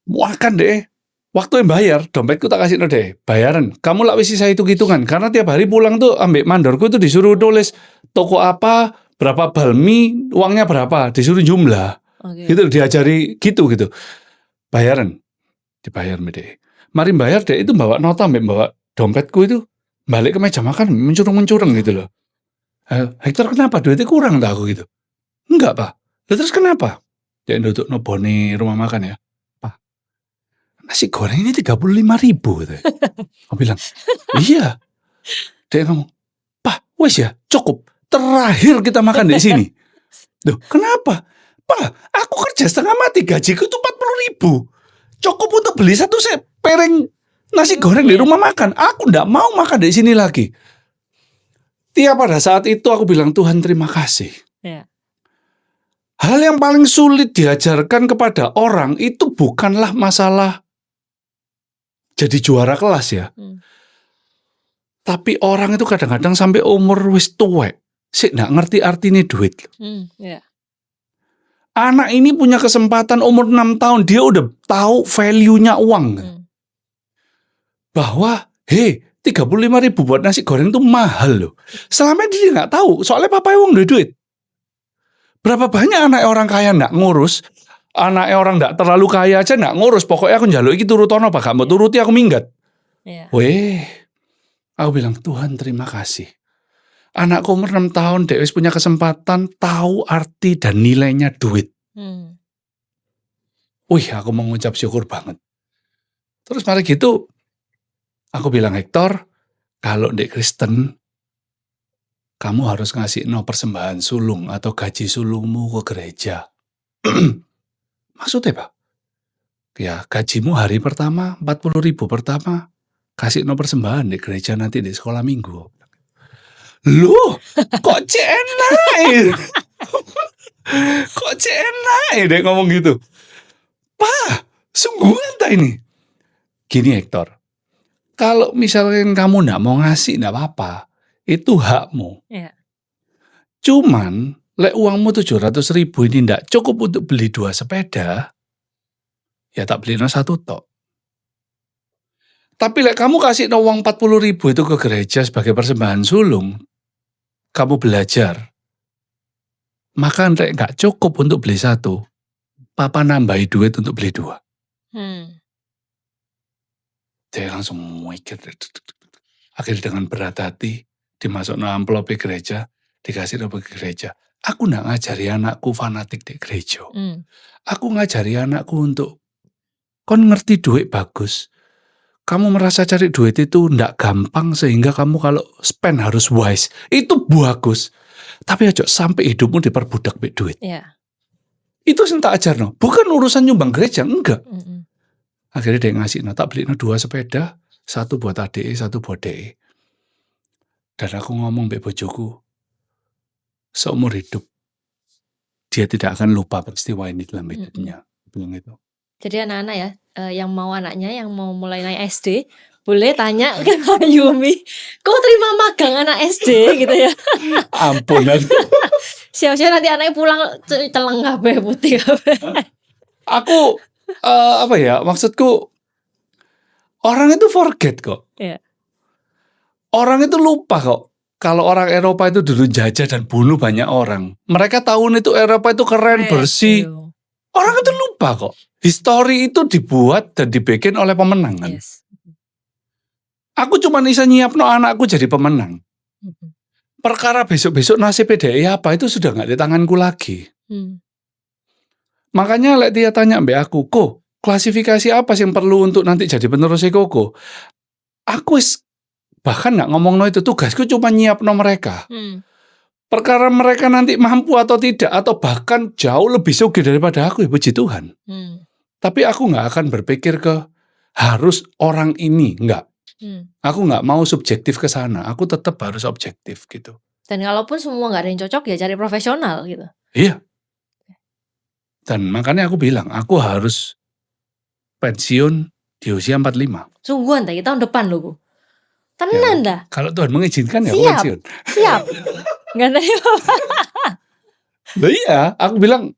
Speaker 1: Makan deh. Waktu yang bayar, dompetku tak kasih deh. Bayaran. Kamu lah wis saya hitung-hitungan. Karena tiap hari pulang tuh ambek mandorku tuh disuruh tulis toko apa, berapa balmi, uangnya berapa, disuruh jumlah. Gitu diajari gitu. Bayaran. Dibayar deh. Mari bayar deh itu bawa nota ambek bawa dompetku itu balik ke meja makan mencurung gitu loh. Hektor kenapa duitnya kurang tak aku gitu? Enggak Pak. Terus kenapa? Dia duduk noboni rumah makan ya. Pak, nasi goreng ini 35.000 gitu. Aku bilang, iya. Dia ngomong, Pak, wes ya cukup. Terakhir kita makan di sini. Duh, kenapa? Pak, aku kerja setengah mati gajiku itu 40.000. Cukup untuk beli satu piring nasi goreng di rumah makan. Aku enggak mau makan di sini lagi. Pada saat itu aku bilang, Tuhan terima kasih. Yeah. Hal yang paling sulit diajarkan kepada orang itu bukanlah masalah jadi juara kelas ya. Tapi orang itu kadang-kadang sampai umur wis tuwek, sik nggak ngerti artinya duit. Yeah. Anak ini punya kesempatan umur 6 tahun, dia udah tahu value-nya uang. Bahwa, 35.000 buat nasi goreng itu mahal loh. Selama ini dia nggak tahu, soalnya papa uang duit. Berapa banyak anak orang kaya nggak ngurus, anak orang nggak terlalu kaya aja nggak ngurus. Pokoknya aku njaluk iki turutono Pak, gak mau turuti aku minggat. Yeah. Aku bilang Tuhan terima kasih. Anakku umur 6 tahun, dia punya kesempatan tahu arti dan nilainya duit. Aku mengucap syukur banget. Terus mari gitu. Aku bilang, Hektor, kalau Dek Kristen, kamu harus ngasih persembahan sulung atau gaji sulungmu ke gereja. Maksudnya Pak? Ya gajimu hari pertama, 40.000 pertama, kasih persembahan di gereja nanti di sekolah minggu. Loh, kok cek enak? Kok cek enak deh ngomong gitu. Pak, sungguhan tak ini? Gini Hector, kalau misalkan kamu nggak mau ngasih nggak apa-apa, itu hakmu.
Speaker 2: Iya.
Speaker 1: Cuman, lek uangmu 700.000 ini nggak cukup untuk beli 2 sepeda, ya tak beli 1 tok. Tapi lek kamu kasih uang 40.000 itu ke gereja sebagai persembahan sulung, kamu belajar, maka lek nggak cukup untuk beli 1, papa nambahi duit untuk beli 2. Dia langsung mikir. Akhirnya dengan berat hati, dimasuk amplop gereja, dikasih ke gereja. Aku nggak ngajari anakku fanatik di gereja. Aku ngajari anakku untuk, kon ngerti duit bagus. Kamu merasa cari duit itu nggak gampang sehingga kamu kalau spend harus wise. Itu bagus. Tapi aja sampai hidupmu diperbudak be duit.
Speaker 2: Iya.
Speaker 1: Itu sing tak ajar no. Bukan urusan nyumbang gereja, enggak. Akhirnya dia ngasih, tak beli 2 sepeda, 1 buat adek, 1 buat dek. Dan aku ngomong mbak bojoku, seumur hidup dia tidak akan lupa peristiwa ini dalam hidupnya. Bilang itu.
Speaker 2: Jadi anak-anak ya, yang mau anaknya yang mau mulai naik SD, boleh tanya ke Yumi, kok terima magang anak SD gitu ya?
Speaker 1: Ampun.
Speaker 2: Siap-siap nanti anaknya pulang celeng kabeh putih kabeh.
Speaker 1: Aku apa ya, maksudku orang itu forget kok.
Speaker 2: Iya.
Speaker 1: Orang itu lupa kok. Kalau orang Eropa itu dulu jajah dan bunuh banyak orang. Mereka tahun itu Eropa itu keren, bersih. Orang itu lupa kok. Histori itu dibuat dan dibikin oleh pemenang kan.
Speaker 2: Yes.
Speaker 1: Aku cuma bisa nyiapno anakku jadi pemenang. Perkara besok-besok nasib PDI apa itu sudah nggak di tanganku lagi. Makanya lek dia tanya mbak aku, kok klasifikasi apa sih yang perlu untuk nanti jadi penerus Koko? Aku bahkan nggak ngomong no itu, tugasku cuma nyiapno mereka. Perkara mereka nanti mampu atau tidak, atau bahkan jauh lebih sugih daripada aku, ya puji Tuhan. Tapi aku nggak akan berpikir ke harus orang ini, nggak. Aku nggak mau subjektif ke sana, aku tetap harus objektif gitu.
Speaker 2: Dan kalaupun semua nggak ada yang cocok ya cari profesional gitu.
Speaker 1: Iya. Dan makanya aku bilang, aku harus pensiun di usia 45.
Speaker 2: Sungguhan tadi tahun depan loh Bu. Tenan dah.
Speaker 1: Kalau Tuhan mengizinkan ya aku
Speaker 2: Siap.
Speaker 1: pensiun.
Speaker 2: Siap. Nggak tahu.
Speaker 1: Loh iya, aku bilang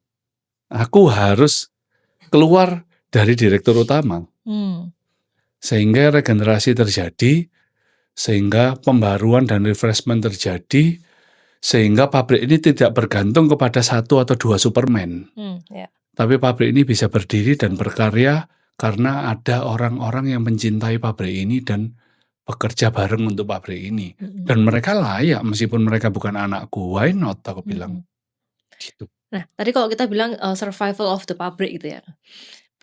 Speaker 1: aku harus keluar dari direktur utama. Sehingga regenerasi terjadi, sehingga pembaruan dan refreshment terjadi, sehingga pabrik ini tidak bergantung kepada 1 atau 2 Superman. Tapi pabrik ini bisa berdiri dan berkarya karena ada orang-orang yang mencintai pabrik ini dan bekerja bareng untuk pabrik ini. Dan mereka layak meskipun mereka bukan anakku. Why not? Aku bilang. Gitu.
Speaker 2: Nah, tadi kalau kita bilang survival of the pabrik gitu ya.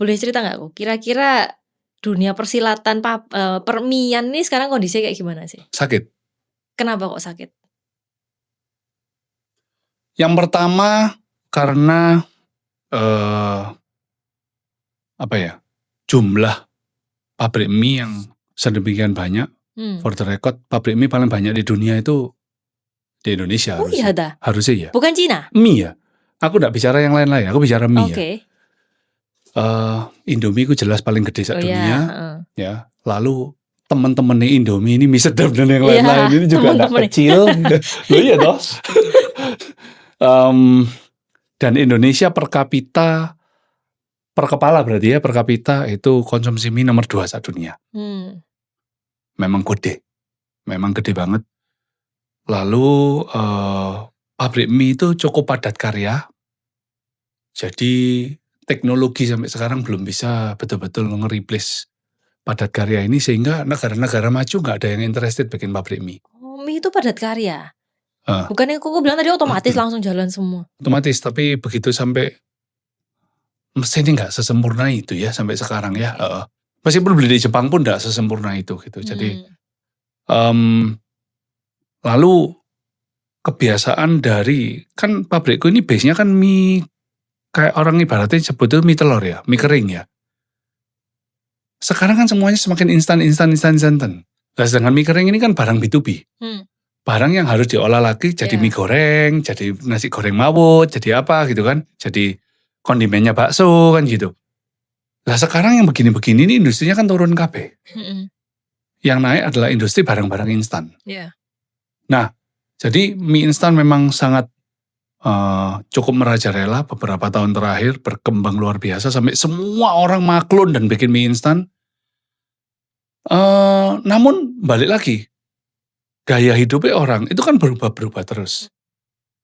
Speaker 2: Boleh cerita nggak kok? Kira-kira dunia persilatan permian ini sekarang kondisinya kayak gimana sih?
Speaker 1: Sakit.
Speaker 2: Kenapa kok sakit?
Speaker 1: Yang pertama karena jumlah pabrik mie yang sedemikian banyak. For the record, pabrik mie paling banyak di dunia itu di Indonesia.
Speaker 2: Iya dah.
Speaker 1: Harusnya ya.
Speaker 2: Bukan Cina?
Speaker 1: Mie ya. Aku nggak bicara yang lain-lain. Aku bicara mie ya. Indomie ku jelas paling gede dunia. Ya. Lalu teman-temannya Indomie ini mie sedap dan yang lain-lain ini juga anak kecil. Loh iya toh. Dan Indonesia per kepala berarti ya, per kapita itu konsumsi mie nomor 2 dunia. Memang gede banget. Lalu pabrik mie itu cukup padat karya. Jadi teknologi sampai sekarang belum bisa betul-betul nge-replace padat karya ini, sehingga negara-negara maju nggak ada yang interested bikin pabrik mie.
Speaker 2: Mie itu padat karya. Bukan yang Koko bilang tadi otomatis langsung jalan semua. Otomatis,
Speaker 1: tapi begitu sampai mesinnya nggak sesempurna itu ya sampai sekarang ya. Meskipun beli di Jepang pun nggak sesempurna itu gitu. Jadi lalu kebiasaan dari, kan pabrikku ini base-nya kan mie, kayak orang ibaratnya sebutnya mie telur ya, mie kering ya. Sekarang kan semuanya semakin instan. Nah, sedangkan mie kering ini kan barang B2B. barang yang harus diolah lagi jadi
Speaker 2: Iya.
Speaker 1: mie goreng, jadi nasi goreng mawut, jadi apa gitu kan, jadi kondimennya bakso kan gitu. Lah sekarang yang begini-begini ini industrinya kan turun kabeh.
Speaker 2: Mm-mm.
Speaker 1: Yang naik adalah industri barang-barang instan.
Speaker 2: Iya.
Speaker 1: Nah, jadi mie instan memang sangat cukup merajalela beberapa tahun terakhir, berkembang luar biasa sampai semua orang maklun dan bikin mie instan. Namun balik lagi, gaya hidupnya orang itu kan berubah-berubah terus.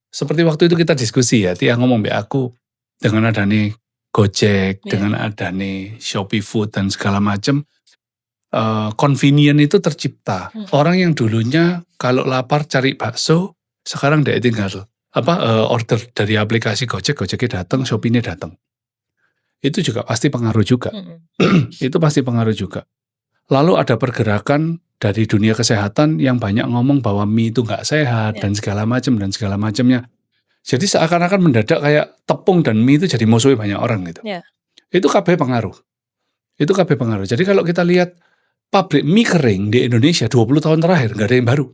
Speaker 1: Seperti waktu itu kita diskusi ya, Tia ngomong be aku dengan adanya Gojek,
Speaker 2: Iya.
Speaker 1: dengan adanya Shopee Food dan segala macam, convenient itu tercipta. Orang yang dulunya kalau lapar cari bakso, sekarang dia tinggal order dari aplikasi Gojek, Gojeknya datang, Shopee-nya datang. Itu juga pasti pengaruh juga. Itu pasti pengaruh juga. Lalu ada pergerakan dari dunia kesehatan yang banyak ngomong bahwa mie itu nggak sehat dan segala macamnya. Jadi seakan-akan mendadak kayak tepung dan mie itu jadi musuhnya banyak orang gitu.
Speaker 2: Iya.
Speaker 1: Itu KB pengaruh. Jadi kalau kita lihat pabrik mie kering di Indonesia 20 tahun terakhir nggak ada yang baru.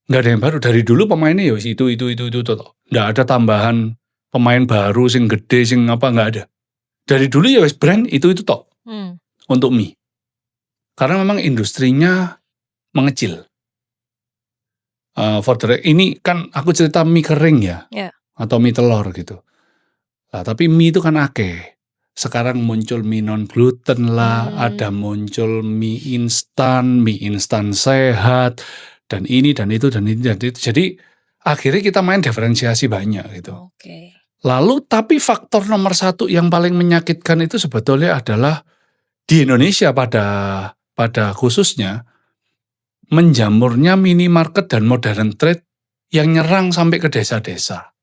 Speaker 1: Nggak ada yang baru. Dari dulu pemainnya ya itu. Nggak ada tambahan pemain baru sing gede sing apa, nggak ada. Dari dulu ya wes brand itu tok untuk mie. Karena memang industrinya mengecil. Ini kan aku cerita mie kering ya, atau mie telur gitu. Nah, tapi mie itu kan akeh. Sekarang muncul mie non gluten lah, ada muncul mie instan sehat, dan ini dan itu. Jadi akhirnya kita main diferensiasi banyak gitu. Lalu tapi faktor nomor satu yang paling menyakitkan itu sebetulnya adalah di Indonesia pada khususnya menjamurnya minimarket dan modern trade yang nyerang sampai ke desa-desa.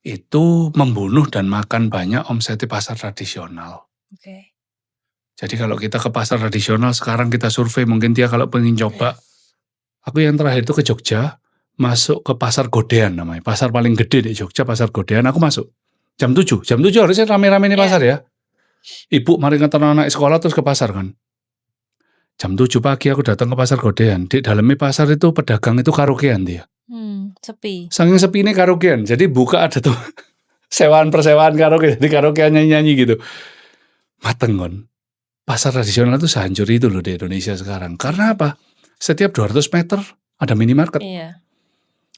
Speaker 1: Itu membunuh dan makan banyak omset di pasar tradisional. Jadi kalau kita ke pasar tradisional sekarang kita survei, mungkin dia kalau pengen coba, aku yang terakhir itu ke Jogja, masuk ke pasar Godean namanya, pasar paling gede di Jogja, pasar Godean, aku masuk jam 7 harusnya rame-rame di pasar ya. Ibu mari nganter anak sekolah terus ke pasar kan. Jam 7 pagi aku datang ke pasar Godean, di dalamnya pasar itu pedagang itu karaokean dia.
Speaker 2: Sepi.
Speaker 1: Saking sepi ini karaokean, jadi buka ada tuh persewaan karaoke, jadi karaokean nyanyi gitu. Matengon. Pasar tradisional itu sehancur itu loh di Indonesia sekarang. Karena apa? Setiap 200 meter ada minimarket.
Speaker 2: Iya.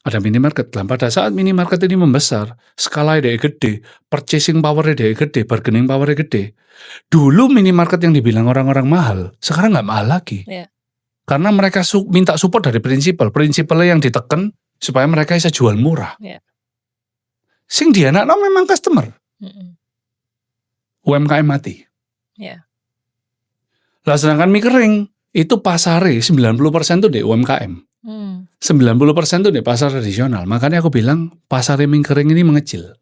Speaker 1: Ada minimarket. Dan pada saat minimarket ini membesar, skala dia gede, purchasing power dia gede, bargaining power gede. Dulu minimarket yang dibilang orang-orang mahal, sekarang nggak mahal lagi.
Speaker 2: Iya.
Speaker 1: Karena mereka minta support dari prinsipalnya yang diteken supaya mereka bisa jual murah.
Speaker 2: Iya.
Speaker 1: Sing dianakno memang customer. UMKM mati.
Speaker 2: Iya.
Speaker 1: Lah sedangkan mie kering itu pasare 90% tuh di UMKM. 90% tuh di pasar tradisional. Makanya aku bilang pasar mie kering ini mengecil.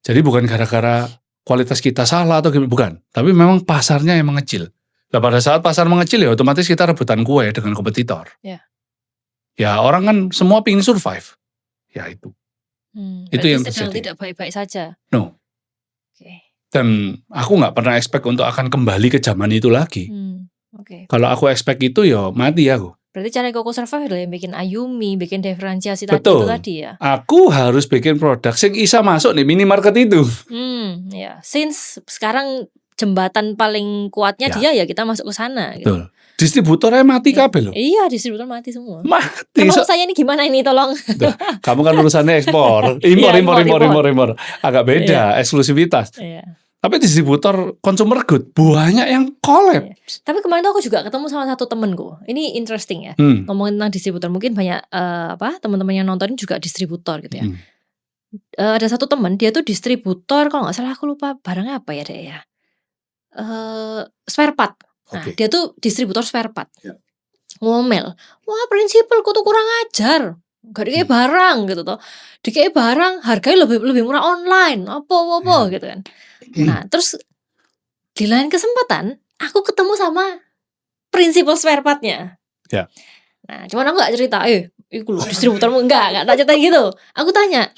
Speaker 1: Jadi bukan gara-gara kualitas kita salah atau gimana, bukan. Tapi memang pasarnya yang mengecil. Nah pada saat pasar mengecil ya otomatis kita rebutan kue dengan kompetitor. Ya orang kan semua pingin survive. Ya itu. Itu yang
Speaker 2: sedang
Speaker 1: terjadi.
Speaker 2: tidak baik-baik saja.
Speaker 1: No. Dan aku nggak pernah expect untuk akan kembali ke zaman itu lagi. Kalau aku expect itu ya mati aku.
Speaker 2: Berarti cara Koko survive adalah yang bikin Ayumi, bikin diferensiasi
Speaker 1: Betul.
Speaker 2: itu tadi ya.
Speaker 1: Aku harus bikin produk sing isa masuk nih minimarket itu.
Speaker 2: Ya. Since sekarang jembatan paling kuatnya dia ya kita masuk ke sana.
Speaker 1: Betul. Gitu. Distributornya mati kabel loh.
Speaker 2: Iya, distributor mati semua.
Speaker 1: Mati.
Speaker 2: Kalau saya ini gimana ini tolong?
Speaker 1: Duh, kamu kan urusannya ekspor, impor. Agak beda, eksklusivitas. Tapi distributor consumer good banyak yang collab.
Speaker 2: Tapi kemarin tuh aku juga ketemu sama satu temenku. Ini interesting ya. Ngomongin tentang distributor, mungkin banyak teman-teman yang nonton juga distributor gitu ya. Ada satu teman dia tuh distributor, kalau nggak salah aku lupa barangnya apa ya deh ya. Spare part. Nah, dia tuh distributor spare part. Ngomel, wah prinsipalku tuh kurang ajar. Gak dikei barang gitu toh. Dikei barang harganya lebih murah online. Apa gitu kan. Nah, terus di lain kesempatan aku ketemu sama prinsipal spare partnya. Nah, cuman aku gak cerita, itu loh distributormu enggak tak cerita gitu. Aku tanya,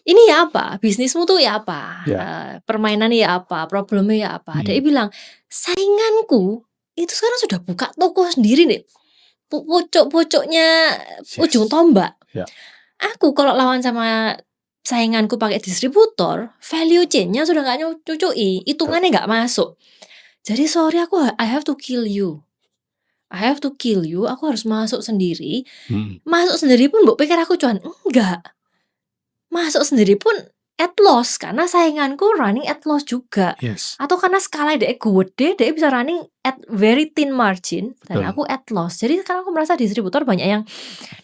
Speaker 2: ini ya apa? Bisnismu tuh ya apa? Permainannya ya apa? Problemnya ya apa? Dia bilang, sainganku itu sekarang sudah buka toko sendiri nih. pucuk-pucuknya ujung
Speaker 1: Yes.
Speaker 2: tombak.
Speaker 1: Ya.
Speaker 2: Aku kalau lawan sama sainganku pakai distributor, value chain-nya sudah nggak nyucui, hitungannya nggak masuk. Jadi sorry I have to kill you. Aku harus masuk sendiri. Masuk sendiri pun mbok pikir aku cuan, enggak. Masuk sendiri pun at loss karena sainganku running at loss juga.
Speaker 1: Yes.
Speaker 2: Atau karena skala dia gede, dia bisa running at very thin margin dan
Speaker 1: Betul.
Speaker 2: aku at loss. Jadi sekarang aku merasa distributor banyak yang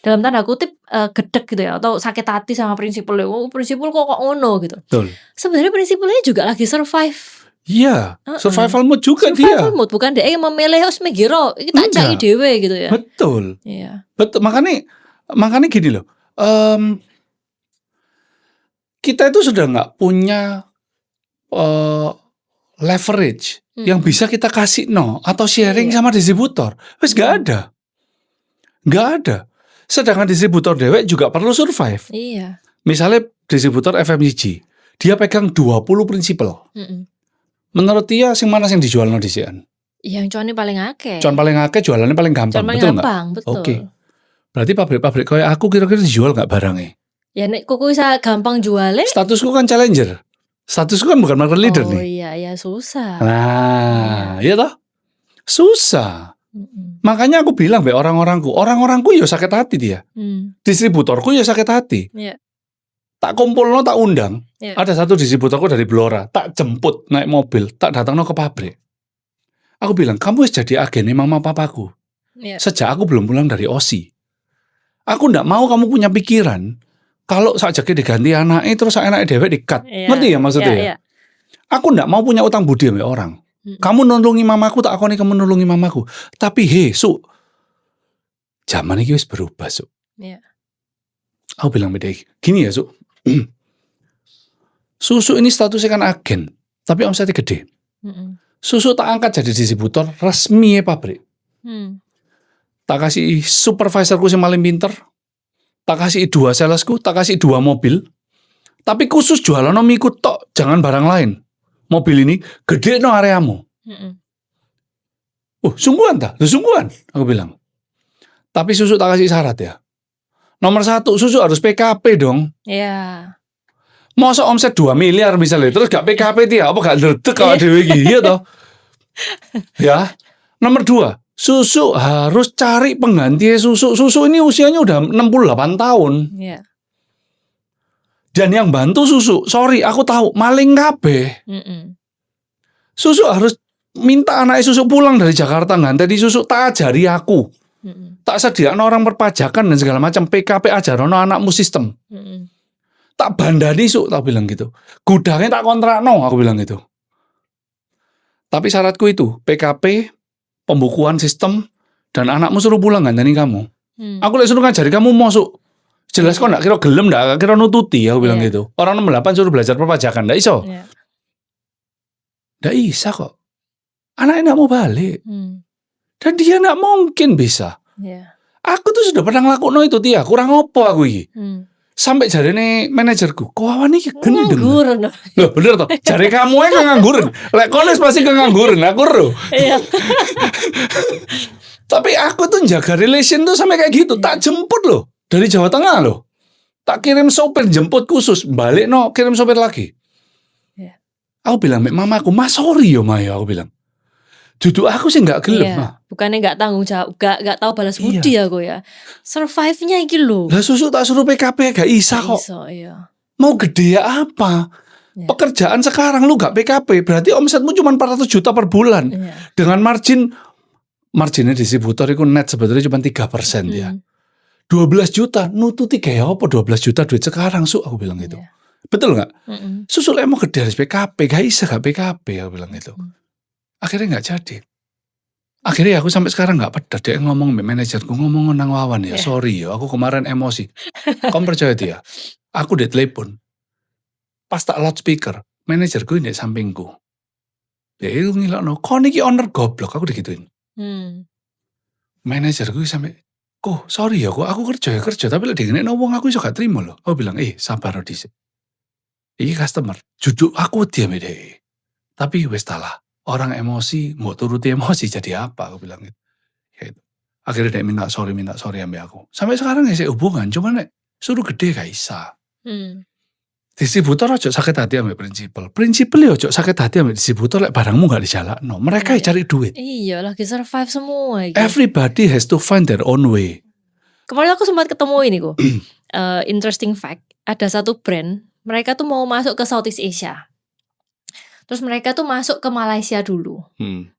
Speaker 2: dalam tanda kutip gedek gitu ya, atau sakit hati sama prinsipalnya. Oh, prinsipal kok ngono gitu.
Speaker 1: Betul.
Speaker 2: Sebenarnya prinsipalnya juga lagi survive.
Speaker 1: Iya, survival mode juga
Speaker 2: Survival
Speaker 1: dia.
Speaker 2: mode, bukan dia yang memilih megiro kita cai
Speaker 1: Enggak.
Speaker 2: dewe gitu ya.
Speaker 1: Betul.
Speaker 2: Iya.
Speaker 1: Betul. Makanya gini loh. Kita itu sudah nggak punya leverage yang bisa kita kasih atau sharing
Speaker 2: Iya.
Speaker 1: sama distributor. Wes nggak ada. Nggak ada. Sedangkan distributor dewek juga perlu survive.
Speaker 2: Iya.
Speaker 1: Misalnya distributor FMCG, dia pegang 20 prinsipal. Menurut dia sing mana sing dijual no disian?
Speaker 2: Yang cuannya paling akeh.
Speaker 1: Cuan paling akeh, jualannya paling gampang,
Speaker 2: Cuan paling
Speaker 1: betul nggak?
Speaker 2: gampang, betul.
Speaker 1: Oke. Berarti pabrik-pabrik kayak aku kira-kira dijual nggak barangnya?
Speaker 2: Ya nek kuku bisa gampang jualnya.
Speaker 1: Statusku kan challenger. Statusku kan bukan market leader
Speaker 2: Oh
Speaker 1: nih.
Speaker 2: iya susah.
Speaker 1: Nah, iya toh? Susah. Makanya aku bilang be orang-orangku ya sakit hati dia. Distributorku ya sakit hati.
Speaker 2: Iya.
Speaker 1: Tak kumpulno, tak undang.
Speaker 2: Iya.
Speaker 1: Ada satu distributorku dari Blora, tak jemput naik mobil, tak datangno ke pabrik. Aku bilang, kamu harus jadi agennya mama papaku.
Speaker 2: Iya.
Speaker 1: Sejak aku belum pulang dari OSI. Aku ndak mau kamu punya pikiran kalau sakjane diganti anaknya terus anaknya dewek di-cut.
Speaker 2: Iya.
Speaker 1: Ngerti ya maksudnya ya?
Speaker 2: Iya.
Speaker 1: Aku ndak mau punya utang budi sama orang. Kamu nulungi mamaku, tak akoni kamu nulungi mamaku. Tapi Su, zaman ini wis berubah, Su.
Speaker 2: Iya.
Speaker 1: Aku bilang beda, gini ya, Su. Susu ini statusnya kan agen, tapi omsetnya gede. Susu tak angkat jadi distributor resmi ya pabrik. Tak kasih supervisorku yang paling pinter, tak kasih 2 salesku, tak kasih 2 mobil, tapi khusus jualan miku tok, jangan barang lain. Mobil ini gede no areamu. Sungguhan tak? Sungguhan, aku bilang. Tapi susu tak kasih syarat ya. Nomor 1, susu harus PKP dong.
Speaker 2: Iya.
Speaker 1: Masa omset 2 miliar misalnya, terus gak PKP dia, apa gak dredeg kalau dewe gitu toh? Ya. Nomor 2, susu harus cari pengganti susu. Susu ini usianya udah 68 tahun.
Speaker 2: Iya.
Speaker 1: Dan yang bantu susu, sorry aku tahu, maling kabeh. Susu harus minta anak susu pulang dari Jakarta nganteni susu, tak ajari aku. Tak sediakan orang perpajakan dan segala macam, PKP ajarono anakmu sistem. Tak bandani tak bilang gitu. Gudangnya tak kontrakno, aku bilang gitu. Tapi syaratku itu, PKP, pembukuan sistem, dan anakmu suruh pulang nganteni kamu. Aku lek suruh ngajari kamu masuk. Jelas kok ndak kira gelem, ndak kira nututi, aku bilang gitu. Orang 68 suruh belajar perpajakan, ndak iso. Ndak bisa kok. Anaknya ndak mau balik. Dan dia ndak mungkin bisa. Aku tuh sudah pernah ngelakuin itu dia, kurang opo aku iki. Sampai jarene manajerku, kok awan iki gendeng.
Speaker 2: Ngangguran.
Speaker 1: Loh bener toh, jare kamu ae ngangguran. Lek koles pasti ngangguran, aku ro.
Speaker 2: Iya.
Speaker 1: Tapi aku tuh jaga relation tuh sampai kayak gitu, tak jemput loh dari Jawa Tengah loh. Tak kirim sopir jemput khusus, balik kirim sopir lagi. Aku bilang, "Mama aku, Mas sorry yo Ma, aku bilang. Duduk aku sih nggak gelem.
Speaker 2: Iya. Bukannya nggak tanggung jawab, nggak tahu balas budi aku ya. Survive-nya iki lho.
Speaker 1: Lah susu tak suruh PKP gak bisa kok.
Speaker 2: Iso, iya.
Speaker 1: Mau gede ya apa? Pekerjaan sekarang lu gak PKP, berarti omsetmu cuma 400 juta per bulan. Dengan marginnya distributor itu net sebetulnya cuma 3% ya. 12 juta, nututi kayak apa 12 juta duit sekarang, aku bilang gitu. Betul gak? Susu mau gede harus PKP, gak bisa gak PKP, aku bilang gitu. Akhirnya gak jadi. Akhirnya aku sampai sekarang gak pedas. Dia ngomong, manajerku ngomong nang Wawan ya, sorry ya, aku kemarin emosi. Kamu percaya dia? Aku ditelepon. Pas tak loudspeaker, manajerku ini sampingku. Dia itu ngilokno, kok niki owner goblok, aku digituin. Manajerku sampai, kok sorry ya, aku kerja, tapi lek dingene wong aku iso gak terima loh. Aku bilang, sabar dhisik. Iki customer, jujur aku diam deh. Tapi wis talah. Orang emosi, mau turuti emosi jadi apa? Aku bilang gitu. Ya itu. Akhirnya dia minta sorry ambil aku. Sampai sekarang ngisi hubungan, cuman nek suruh gede gak bisa. Distributor ojo sakit hati ambil prinsipal. Prinsipal ya ojo sakit hati ambil distributor lek barangmu gak dijalakno. Mereka
Speaker 2: Iya.
Speaker 1: cari duit.
Speaker 2: Iya, lagi survive semua iki.
Speaker 1: Everybody has to find their own way.
Speaker 2: Kemarin aku sempat ketemu ini kok. Interesting fact, ada satu brand, mereka tuh mau masuk ke Southeast Asia. Terus mereka tuh masuk ke Malaysia dulu.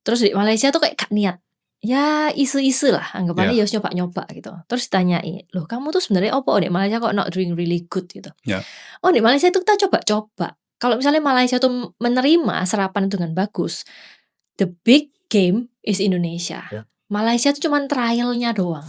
Speaker 2: Terus di Malaysia tuh kayak gak niat. Ya isu-isu lah, anggapannya ya nyoba-nyoba gitu. Terus ditanyain, loh kamu tuh sebenarnya apa di Malaysia kok not doing really good gitu.
Speaker 1: Yeah.
Speaker 2: Oh di Malaysia itu kita coba-coba. Kalau misalnya Malaysia tuh menerima serapan itu dengan bagus, the big game is Indonesia.
Speaker 1: Yeah.
Speaker 2: Malaysia tuh cuma trialnya doang.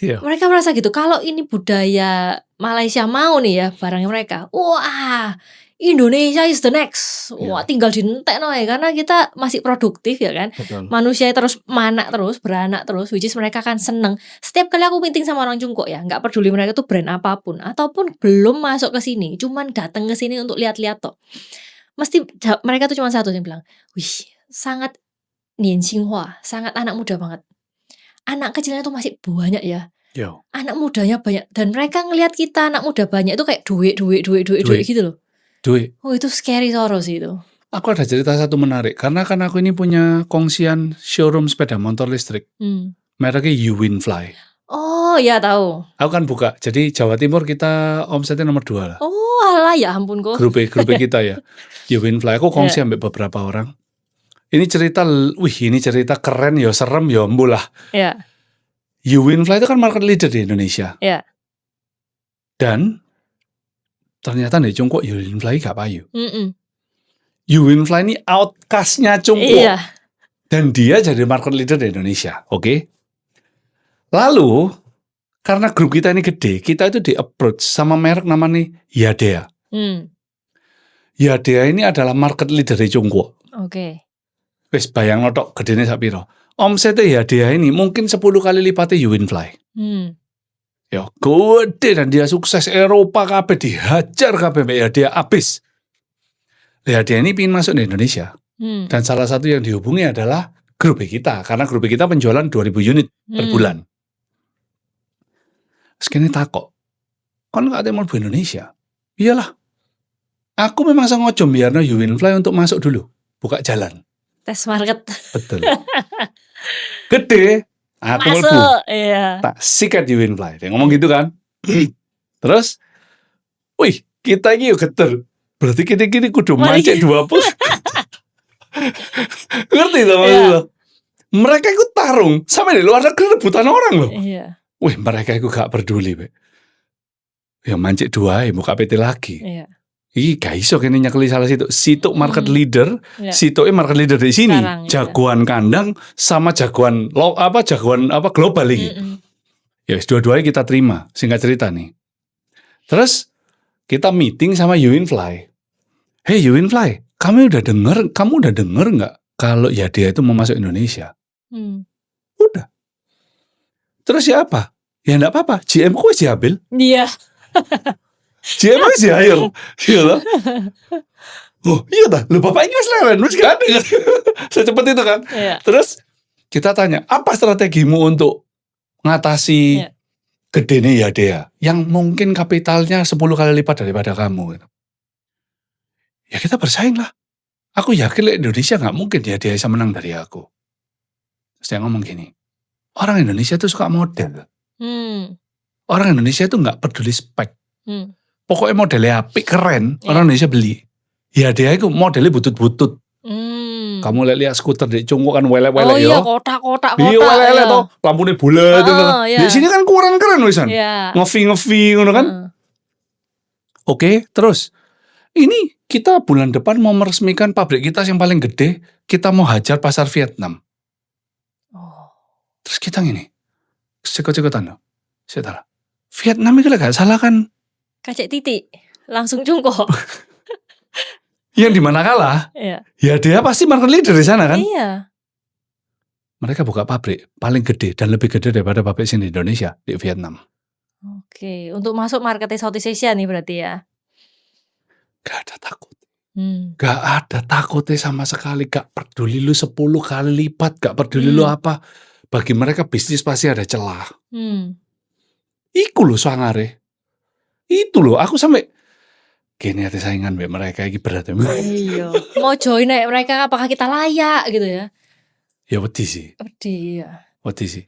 Speaker 1: Yeah.
Speaker 2: Mereka merasa gitu, kalau ini budaya Malaysia mau nih ya barangnya mereka, wah Indonesia is the next. Wah tinggal dientekno ya, karena kita masih produktif ya kan.
Speaker 1: Betul.
Speaker 2: Manusia terus beranak terus, which is mereka kan seneng. Setiap kali aku meeting sama orang Cungkok ya, nggak peduli mereka tuh brand apapun ataupun belum masuk ke sini, cuman datang ke sini untuk lihat-lihat toh. Mesti mereka tuh cuma satu yang bilang, wih sangat nianxinghua, sangat anak muda banget. Anak kecilnya tuh masih banyak ya.
Speaker 1: Yo.
Speaker 2: Anak mudanya banyak dan mereka ngelihat kita anak muda banyak itu kayak duit gitu loh.
Speaker 1: Duit.
Speaker 2: Oh itu scary soro sih itu.
Speaker 1: Aku ada cerita satu menarik karena kan aku ini punya kongsian showroom sepeda motor listrik. Mereknya Uwinfly.
Speaker 2: Oh ya tahu.
Speaker 1: Aku kan buka. Jadi Jawa Timur kita omsetnya nomor 2 lah.
Speaker 2: Oh alah ya ampun kok.
Speaker 1: Grup kita ya. Uwinfly. Aku kongsi ambil beberapa orang. Ini cerita keren ya, serem ya, embulah.
Speaker 2: Ya.
Speaker 1: Uwinfly itu kan market leader di Indonesia.
Speaker 2: Ya.
Speaker 1: Dan ternyata nih Cungkok Uwinfly gak payu. Uwinfly ini outcast-nya Cungkok.
Speaker 2: Iya.
Speaker 1: Dan dia jadi market leader di Indonesia. Oke. Lalu karena grup kita ini gede, kita itu di-approach sama merek namanya Yadea. Yadea ini adalah market leader di Cungkok.
Speaker 2: Oke.
Speaker 1: Wes bayang notok gedene sak piro. Omsetnya Yadea ini mungkin 10 kali lipatnya Uwinfly. Ya, gede dan dia sukses Eropa kabeh dihajar kabeh mbak Yadea abis. Yadea ini pingin masuk di Indonesia. Dan salah satu yang dihubungi adalah grup kita karena grup kita penjualan 2000 unit per bulan. Sekini takok. Kon gak ada mau di Indonesia? Iyalah. Aku memang sengaja biarno Uwinfly untuk masuk dulu, buka jalan.
Speaker 2: Tes market.
Speaker 1: Betul. Gede. Aku
Speaker 2: Masuk.
Speaker 1: melbu.
Speaker 2: Iya.
Speaker 1: Tak sikat Uwinfly. Dia ngomong gitu kan. Terus, wih, kita ini yuk geter. Berarti kini kudu mancing 20. Ngerti tuh maksudnya? Mereka ikut tarung. Sampai di luar negeri rebutan orang loh.
Speaker 2: Iya.
Speaker 1: Wih, mereka itu gak peduli. Be. Ya mancing 2, buka PT lagi.
Speaker 2: Iya.
Speaker 1: Ih, gak iso kini nyekeli salah situ market leader, situ market leader di sini,
Speaker 2: sekarang,
Speaker 1: jagoan kandang sama jagoan global lagi. Ya, dua-duanya kita terima, singkat cerita nih. Terus kita meeting sama Uwinfly. Hey Uwinfly, kamu udah denger nggak kalau Yadea itu mau masuk Indonesia? Udah. Terus ya apa? Ya enggak apa-apa, GM ku sih ambil.
Speaker 2: Iya.
Speaker 1: GM sih hire. Iya loh. Oh iya dah, lu bapak ini mas leren, lu gak ada kan? Secepat itu kan.
Speaker 2: Iya.
Speaker 1: Terus kita tanya, apa strategimu untuk ngatasi gedene Yadea yang mungkin kapitalnya 10 kali lipat daripada kamu? Ya kita bersaing lah. Aku yakin Indonesia gak mungkin Yadea bisa menang dari aku. Terus dia ngomong gini, orang Indonesia tuh suka model. Orang Indonesia tuh gak peduli spek. Pokoknya modelnya apik, keren, orang Indonesia beli. Yadea itu modelnya butut-butut. Kamu lihat skuter di Cungkok kan welek-welek
Speaker 2: ya. Oh iya,
Speaker 1: ya.
Speaker 2: kotak-kotak.
Speaker 1: Iya welek-welek toh, lampunya bulat gitu.
Speaker 2: Iya.
Speaker 1: Di sini kan keren wisan.
Speaker 2: Iya.
Speaker 1: Ngevi ngono kan. Oke, terus ini kita bulan depan mau meresmikan pabrik kita yang paling gede, kita mau hajar pasar Vietnam. Terus kita gini, cekot-cekotan loh. Saya Vietnam itu gak salah kan?
Speaker 2: Kacek titik, langsung Cungkok.
Speaker 1: Yang dimana kalah?
Speaker 2: Iya.
Speaker 1: Ya dia pasti market leader di sana kan?
Speaker 2: Iya.
Speaker 1: Mereka buka pabrik paling gede dan lebih gede daripada pabrik sini di Indonesia di Vietnam.
Speaker 2: Oke, untuk masuk market Southeast Asia nih berarti ya?
Speaker 1: Gak ada takut. Gak ada takutnya sama sekali. Gak peduli lu 10 kali lipat, gak peduli lu apa. bagi mereka bisnis pasti ada celah.
Speaker 2: Hmm.
Speaker 1: Iku lho sangare. Itu loh, aku sampai gini hati saingan mbek mereka iki berat.
Speaker 2: Iya. Mau join mereka apakah kita layak gitu ya?
Speaker 1: Ya wedi sih.
Speaker 2: Wedi ya.
Speaker 1: Wedi sih.